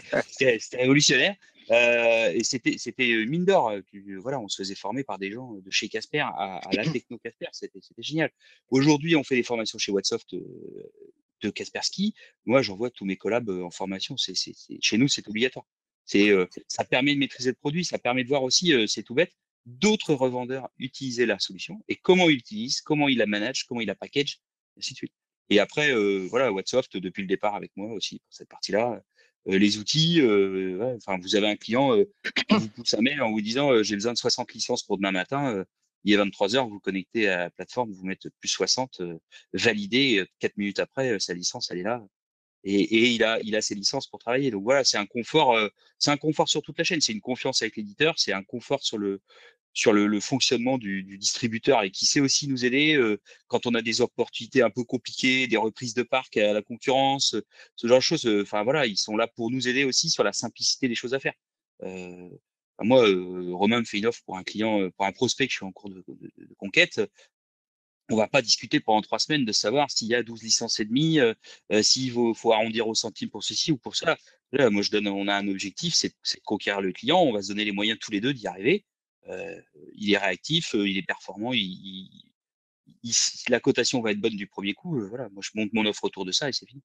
révolutionnaire. Et c'était mine d'or. Voilà, on se faisait former par des gens de chez Casper à la techno Casper. C'était génial. Aujourd'hui, on fait des formations chez Whatsoft de Kaspersky. Moi, j'envoie tous mes collabs en formation. Chez nous, c'est obligatoire. Ça permet de maîtriser le produit. Ça permet de voir aussi, c'est tout bête, d'autres revendeurs utiliser la solution et comment ils l'utilisent, comment ils la managent, comment ils la packagent, et ainsi de suite. Et après, voilà, Whatsoft depuis le départ avec moi aussi pour cette partie-là. Les outils, vous avez un client qui vous pousse un mail en vous disant j'ai besoin de 60 licences pour demain matin. Il est 23 heures, vous connectez à la plateforme, vous mettez plus 60, validé. 4 minutes après, sa licence, elle est là. Et il a ses licences pour travailler. Donc voilà, c'est un confort sur toute la chaîne. C'est une confiance avec l'éditeur, c'est un confort sur le fonctionnement du distributeur et qui sait aussi nous aider quand on a des opportunités un peu compliquées, des reprises de parc à la concurrence, ce genre de choses. Voilà, ils sont là pour nous aider aussi sur la simplicité des choses à faire. Moi, Romain me fait une offre pour un client, pour un prospect que je suis en cours de conquête. On va pas discuter pendant 3 semaines de savoir s'il y a 12 licences et demie, s'il faut arrondir au centime pour ceci ou pour cela. Là, moi, on a un objectif, c'est de conquérir le client. On va se donner les moyens tous les deux d'y arriver. Il est réactif, il est performant, la cotation va être bonne du premier coup. Voilà, moi, je monte mon offre autour de ça et c'est fini.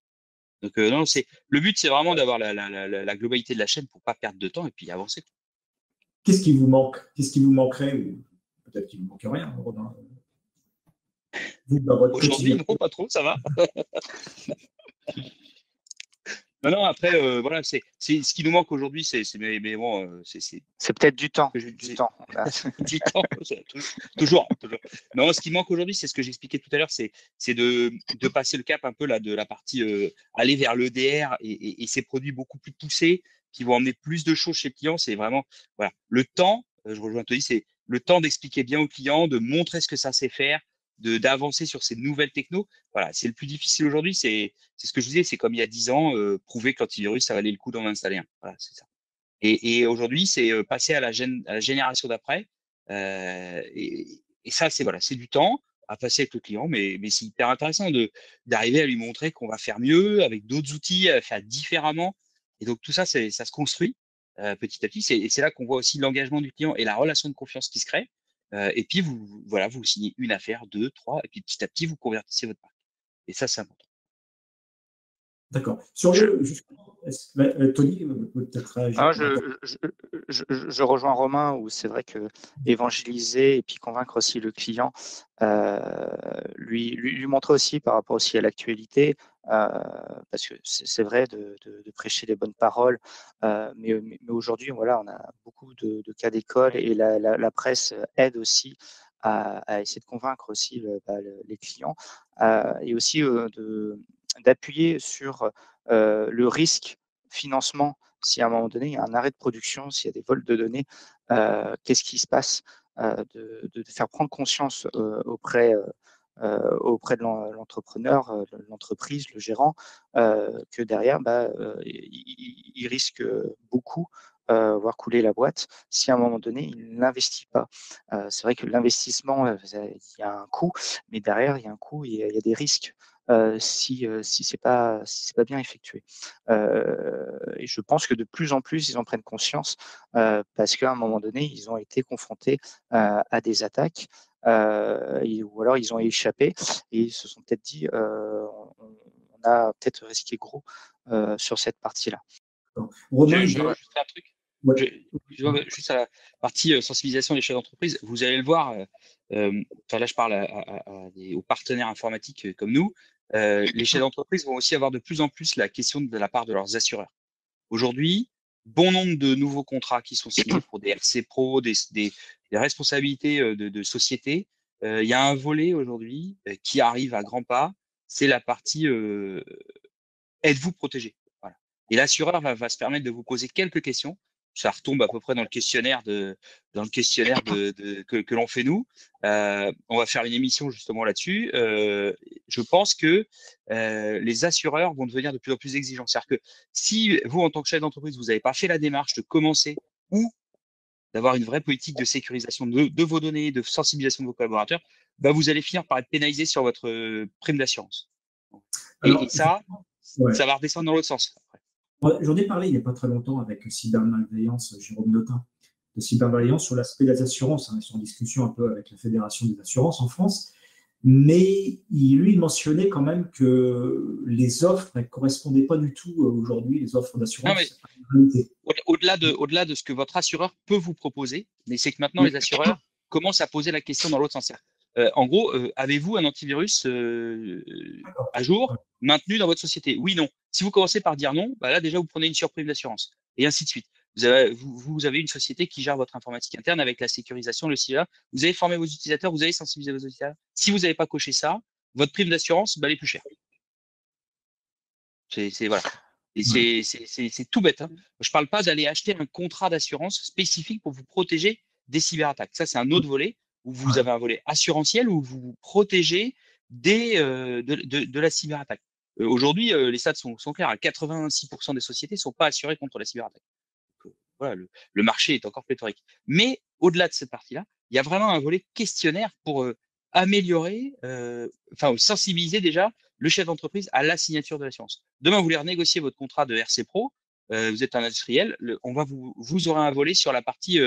Donc, non, le but, c'est vraiment d'avoir la globalité de la chaîne pour pas perdre de temps et puis avancer. Qu'est-ce qui vous manque? Qu'est-ce qui vous manquerait? Peut-être qu'il ne vous manque rien, Romain. Aujourd'hui, non, pas trop, ça va. Non, après, voilà, c'est ce qui nous manque aujourd'hui, mais bon, c'est peut-être du temps. Du temps, toujours. Non, ce qui manque aujourd'hui, c'est ce que j'expliquais tout à l'heure, c'est de passer le cap un peu là de la partie aller vers l'EDR et ces produits beaucoup plus poussés qui vont emmener plus de choses chez le client. C'est vraiment voilà le temps. Je rejoins Tony, c'est le temps d'expliquer bien au client, de montrer ce que ça sait faire, d'avancer sur ces nouvelles technos. Voilà, c'est le plus difficile aujourd'hui. C'est ce que je disais, c'est comme il y a 10 ans, prouver que l'antivirus, ça valait le coup d'en installer un. Voilà, c'est ça. Et aujourd'hui, c'est passer à la génération d'après. Et ça, c'est du temps à passer avec le client, mais c'est hyper intéressant d'arriver à lui montrer qu'on va faire mieux avec d'autres outils, à faire différemment. Et donc tout ça, ça se construit petit à petit. Et c'est là qu'on voit aussi l'engagement du client et la relation de confiance qui se crée. Et puis vous signez une affaire, 2, 3, et puis petit à petit, vous convertissez votre marque. Et ça important. D'accord. Sur Tony, peut-être réagir. Non, je rejoins Romain où c'est vrai que évangéliser et puis convaincre aussi le client, lui montrer aussi par rapport aussi à l'actualité, parce que c'est vrai de prêcher les bonnes paroles, mais aujourd'hui, voilà, on a beaucoup de cas d'école et la presse aide aussi à essayer de convaincre aussi les clients et aussi d'appuyer sur le risque financement. Si à un moment donné, il y a un arrêt de production, s'il y a des vols de données, qu'est-ce qui se passe de faire prendre conscience auprès de l'entrepreneur, de l'entreprise, le gérant, que derrière, il risque beaucoup, voire couler la boîte, si à un moment donné, il n'investit pas. C'est vrai que l'investissement, il y a un coût, mais derrière, il y a un coût, il y a des risques. Si c'est pas bien effectué. Et je pense que de plus en plus, ils en prennent conscience parce qu'à un moment donné, ils ont été confrontés à des attaques ou alors ils ont échappé et ils se sont peut-être dit on a peut-être risqué gros sur cette partie-là. Romain, je vais rajouter un truc. Ouais. Juste à la partie sensibilisation des chefs d'entreprise, vous allez le voir, là je parle aux partenaires informatiques comme nous, les chefs d'entreprise vont aussi avoir de plus en plus la question de la part de leurs assureurs. Aujourd'hui, bon nombre de nouveaux contrats qui sont signés pour des RC Pro, des responsabilités de société. Il y a un volet aujourd'hui qui arrive à grands pas, c'est la partie êtes-vous protégé? Voilà. Et l'assureur va se permettre de vous poser quelques questions. Ça retombe à peu près dans le questionnaire que l'on fait nous. On va faire une émission justement là-dessus. Je pense que les assureurs vont devenir de plus en plus exigeants. C'est-à-dire que si vous, en tant que chef d'entreprise, vous n'avez pas fait la démarche de commencer ou d'avoir une vraie politique de sécurisation de vos données, de sensibilisation de vos collaborateurs, vous allez finir par être pénalisé sur votre prime d'assurance. Et ça, ouais. Ça va redescendre dans l'autre sens. J'en ai parlé il n'y a pas très longtemps avec Cybermalveillance, Jérôme Notin, de Cybermalveillance sur l'aspect des assurances. Ils sont en discussion un peu avec la Fédération des assurances en France. Mais lui, il mentionnait quand même que les offres ne correspondaient pas du tout aujourd'hui, les offres d'assurance. Au-delà de ce que votre assureur peut vous proposer, mais c'est que maintenant, les assureurs commencent à poser la question dans l'autre sens. En gros, avez-vous un antivirus à jour maintenu dans votre société? Oui, non. Si vous commencez par dire non, là déjà vous prenez une surprime d'assurance et ainsi de suite. Vous avez une société qui gère votre informatique interne avec la sécurisation, le CIA. Vous avez formé vos utilisateurs, vous avez sensibilisé vos utilisateurs. Si vous n'avez pas coché ça, votre prime d'assurance, elle est plus chère. Voilà. Et c'est tout bête. Hein. Je ne parle pas d'aller acheter un contrat d'assurance spécifique pour vous protéger des cyberattaques. Ça, c'est un autre volet où vous avez un volet assurantiel où vous vous protégez de la cyberattaque. Aujourd'hui, les stats sont clairs. 86% des sociétés ne sont pas assurées contre la cyberattaque. Voilà, le marché est encore pléthorique. Mais au-delà de cette partie-là, il y a vraiment un volet questionnaire pour améliorer, sensibiliser déjà le chef d'entreprise à la signature de l'assurance. Demain, vous voulez renégocier votre contrat de RC Pro, vous êtes un industriel, vous aurez un volet sur la partie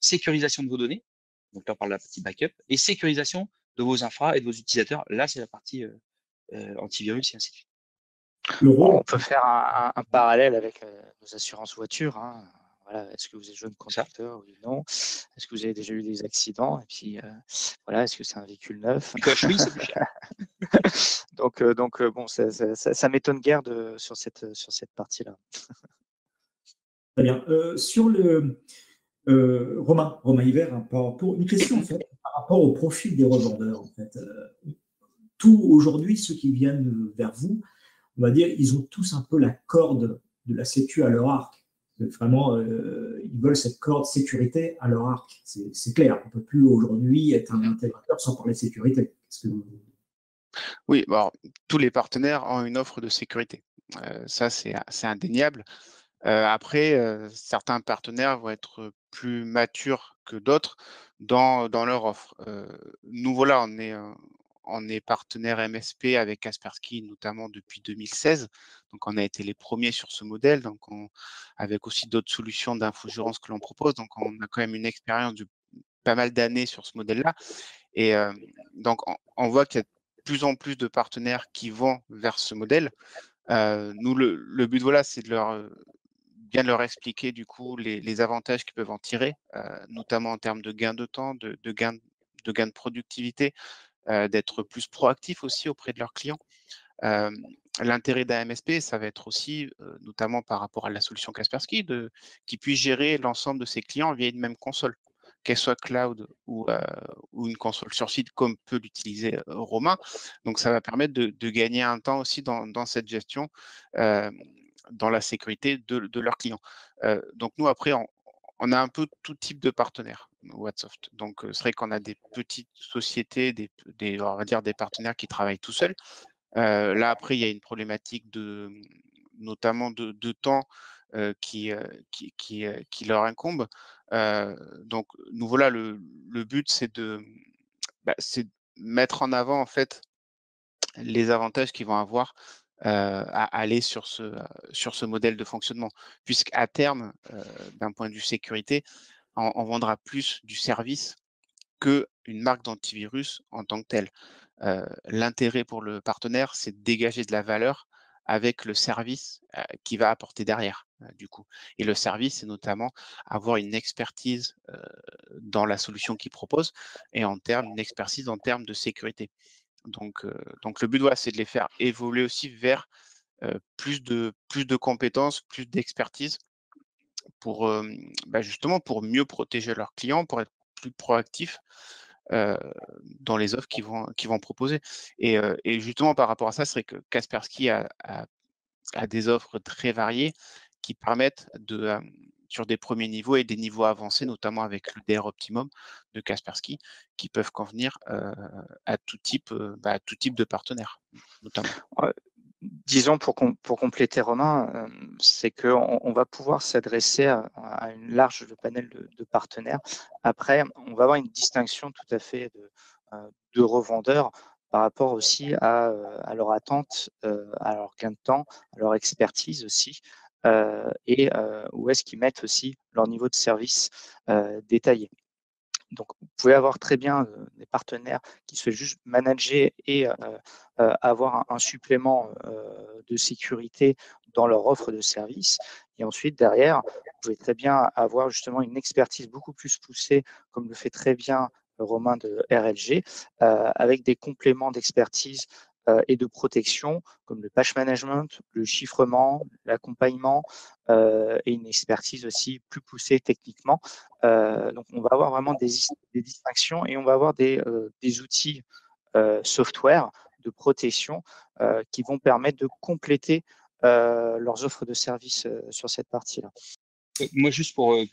sécurisation de vos données. Donc là, on parle de la partie backup et sécurisation de vos infras et de vos utilisateurs. Là, c'est la partie antivirus et ainsi de suite. On peut faire un parallèle avec nos assurances voitures. Hein. Voilà, est-ce que vous êtes jeune conducteur? Oui, non. Est-ce que vous avez déjà eu des accidents? Et puis, est-ce que c'est un véhicule neuf? Oui, c'est plus cher. donc, bon, ça m'étonne guère sur cette partie-là. Très bien. Sur le Romain Hiver, hein, pour une question en fait, par rapport au profil des revendeurs. En fait, tout aujourd'hui, ceux qui viennent vers vous, on va dire, ils ont tous un peu la corde de la sécu à leur arc. Vraiment, ils veulent cette corde sécurité à leur arc. C'est clair. On ne peut plus aujourd'hui être un intégrateur sans parler de sécurité. Oui, tous les partenaires ont une offre de sécurité. Ça, c'est indéniable. Après, certains partenaires vont être plus matures que d'autres dans leur offre. Nous, voilà, on est partenaire MSP avec Kaspersky, notamment depuis 2016. Donc, on a été les premiers sur ce modèle, avec aussi d'autres solutions d'infogérance que l'on propose. Donc, on a quand même une expérience de pas mal d'années sur ce modèle-là. Et donc, on voit qu'il y a plus en plus de partenaires qui vont vers ce modèle. Nous, le but, voilà, c'est de bien leur expliquer du coup les avantages qu'ils peuvent en tirer, notamment en termes de gain de temps, de gain de productivité, d'être plus proactifs aussi auprès de leurs clients. L'intérêt d'un MSP, ça va être aussi, notamment par rapport à la solution Kaspersky, qui puisse gérer l'ensemble de ses clients via une même console, qu'elle soit cloud ou une console sur site, comme peut l'utiliser Romain. Donc, ça va permettre de gagner un temps aussi dans cette gestion, dans la sécurité de leurs clients. Donc, nous, après, on a un peu tout type de partenaires, Whatsoft. Donc, c'est vrai qu'on a des petites sociétés, on va dire des partenaires qui travaillent tout seuls. Là, après, il y a une problématique notamment de temps qui leur incombe. Donc, nous voilà, le but, c'est de mettre en avant, en fait, les avantages qu'ils vont avoir à aller sur ce modèle de fonctionnement. Puisqu'à terme, d'un point de vue sécurité, on vendra plus du service qu'une marque d'antivirus en tant que telle. L'intérêt pour le partenaire, c'est de dégager de la valeur avec le service qu'il va apporter derrière, du coup. Et le service, c'est notamment avoir une expertise dans la solution qu'il propose et une expertise en termes de sécurité. Donc le but, voilà, c'est de les faire évoluer aussi vers plus de compétences, plus d'expertise pour justement pour mieux protéger leurs clients, pour être plus proactifs dans les offres qu'ils vont proposer. Et justement, par rapport à ça, c'est vrai que Kaspersky a des offres très variées qui permettent sur des premiers niveaux et des niveaux avancés, notamment avec le DR Optimum de Kaspersky, qui peuvent convenir à tout type de partenaires, notamment. Disons, pour compléter Romain, c'est qu'on va pouvoir s'adresser à une large panel de partenaires. Après, on va avoir une distinction tout à fait de revendeurs par rapport aussi à leur attente, à leur gain de temps, à leur expertise aussi, et où est-ce qu'ils mettent aussi leur niveau de service détaillé. Donc, vous pouvez avoir très bien des partenaires qui souhaitent juste manager et avoir un supplément de sécurité dans leur offre de service. Et ensuite, derrière, vous pouvez très bien avoir justement une expertise beaucoup plus poussée, comme le fait très bien Romain de RLG, avec des compléments d'expertise et de protection, comme le patch management, le chiffrement, l'accompagnement et une expertise aussi plus poussée techniquement. Donc, on va avoir vraiment des distinctions et on va avoir des outils software de protection qui vont permettre de compléter leurs offres de services sur cette partie-là. Moi, juste pour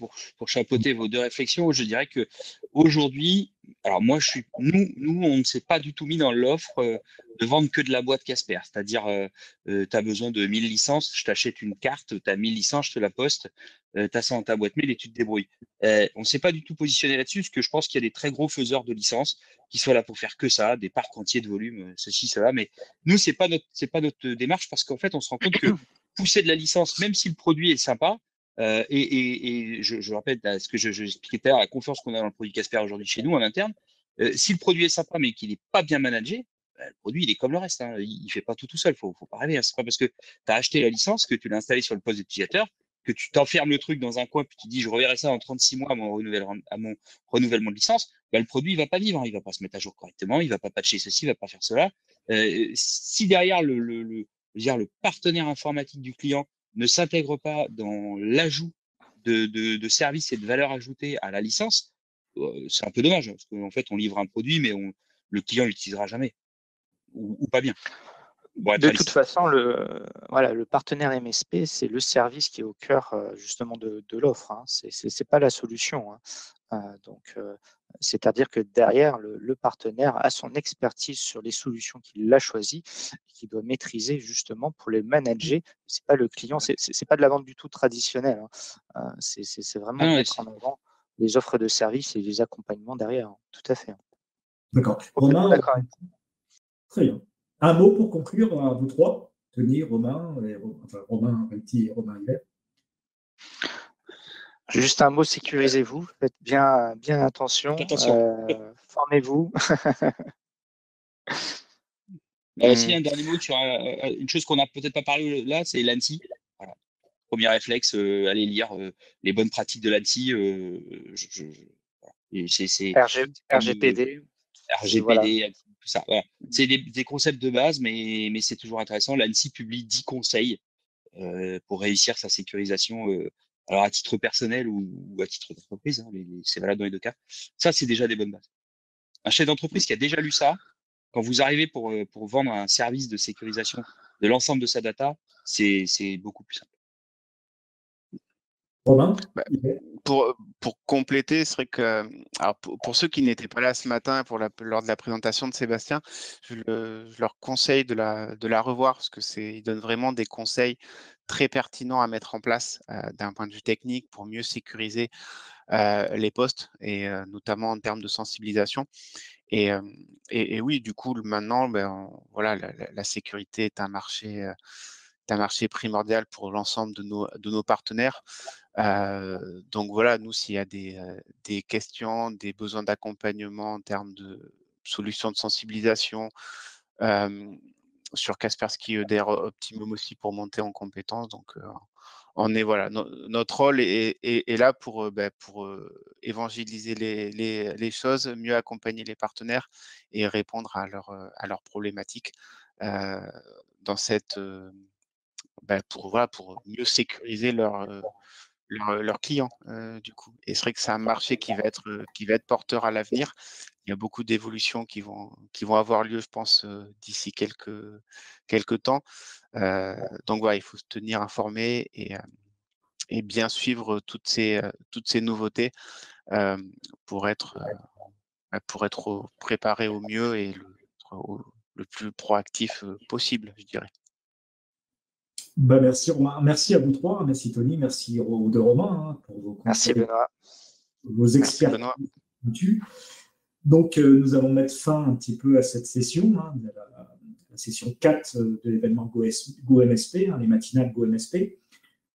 chapeauter vos deux réflexions, je dirais que aujourd'hui, alors moi, nous, on ne s'est pas du tout mis dans l'offre de vendre que de la boîte Casper. C'est-à-dire, tu as besoin de 1000 licences, je t'achète une carte, tu as 1000 licences, je te la poste, tu as ça dans ta boîte mail et tu te débrouilles. On ne s'est pas du tout positionné là-dessus, parce que je pense qu'il y a des très gros faiseurs de licences qui soient là pour faire que ça, des parcs entiers de volume, ceci, cela. Mais nous, c'est pas notre démarche, parce qu'en fait, on se rend compte que pousser de la licence, même si le produit est sympa, et je répète ce que j'expliquais tout à l'heure, la confiance qu'on a dans le produit Casper aujourd'hui chez nous en interne. Si le produit est sympa mais qu'il n'est pas bien managé, le produit il est comme le reste, hein. Il fait pas tout seul, faut pas rêver, hein. C'est pas parce que tu as acheté la licence, que tu l'as installé sur le poste d'utilisateur, que tu t'enfermes le truc dans un coin, puis tu dis je reverrai ça dans 36 mois à mon renouvellement de licence. Le produit il va pas vivre, hein. Il va pas se mettre à jour correctement, il va pas patcher ceci, il va pas faire cela. Si derrière le partenaire informatique du client ne s'intègre pas dans l'ajout de services et de valeur ajoutée à la licence, c'est un peu dommage, parce qu'en fait, on livre un produit, mais le client l'utilisera jamais, ou pas bien. De toute façon, le partenaire MSP, c'est le service qui est au cœur justement de l'offre, hein. C'est pas la solution, hein. Donc, c'est-à-dire que derrière, le partenaire a son expertise sur les solutions qu'il a choisies et qu'il doit maîtriser justement pour les manager. C'est pas le client, c'est pas de la vente du tout traditionnelle, hein. C'est vraiment mettre en avant les offres de services et les accompagnements derrière, hein. Tout à fait. D'accord. Romain, très bien. Un mot pour conclure à vous trois, Tony, Romain, Romain Réti et Romain Hiver. Juste un mot, sécurisez-vous, faites bien attention. Formez-vous. Si, un dernier mot sur une chose qu'on n'a peut-être pas parlé là, c'est l'ANSSI. Voilà. Premier réflexe, aller lire les bonnes pratiques de l'ANSSI. C'est RGPD. Voilà. RGPD, tout ça. Voilà. C'est des concepts de base, mais c'est toujours intéressant. L'ANSSI publie 10 conseils pour réussir sa sécurisation, alors à titre personnel ou à titre d'entreprise. Hein, c'est valable dans les deux cas. Ça, c'est déjà des bonnes bases. Un chef d'entreprise qui a déjà lu ça, quand vous arrivez pour vendre un service de sécurisation de l'ensemble de sa data, c'est beaucoup plus simple. Romain? Pour compléter, c'est vrai que alors pour ceux qui n'étaient pas là ce matin lors de la présentation de Sébastien, je leur conseille de la revoir parce que il donne vraiment des conseils très pertinents à mettre en place d'un point de vue technique pour mieux sécuriser les postes et notamment en termes de sensibilisation. Et oui, du coup, maintenant, voilà, la sécurité est un marché primordial pour l'ensemble de nos partenaires. Donc voilà, nous, s'il y a des questions, des besoins d'accompagnement en termes de solutions de sensibilisation, sur Kaspersky EDR Optimum aussi pour monter en compétences. Donc, voilà, notre rôle est là pour évangéliser les choses, mieux accompagner les partenaires et répondre à leurs problématiques dans cette pour mieux sécuriser leurs clients du coup. Et c'est vrai que c'est un marché qui va être porteur à l'avenir. Il y a beaucoup d'évolutions qui vont avoir lieu, je pense, d'ici quelques temps. Donc voilà, il faut se tenir informé et bien suivre toutes ces nouveautés pour être préparé au mieux et le plus proactif possible, je dirais. Merci Romain, merci à vous trois, merci Tony, merci de Romain pour vos conseils, Merci Benoît. vos expertises. Donc nous allons mettre fin un petit peu à cette session, la session 4 de l'événement GoMSP, les matinales GoMSP.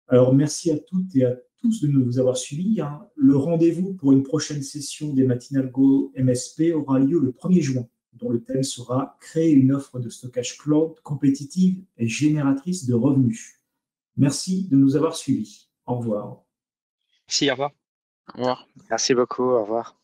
Alors merci à toutes et à tous de nous avoir suivis. Le rendez-vous pour une prochaine session des matinales GoMSP aura lieu le 1er juin, dont le thème sera « Créer une offre de stockage cloud compétitive et génératrice de revenus ». Merci de nous avoir suivis. Au revoir. Merci, au revoir. Au revoir. Merci beaucoup. Au revoir.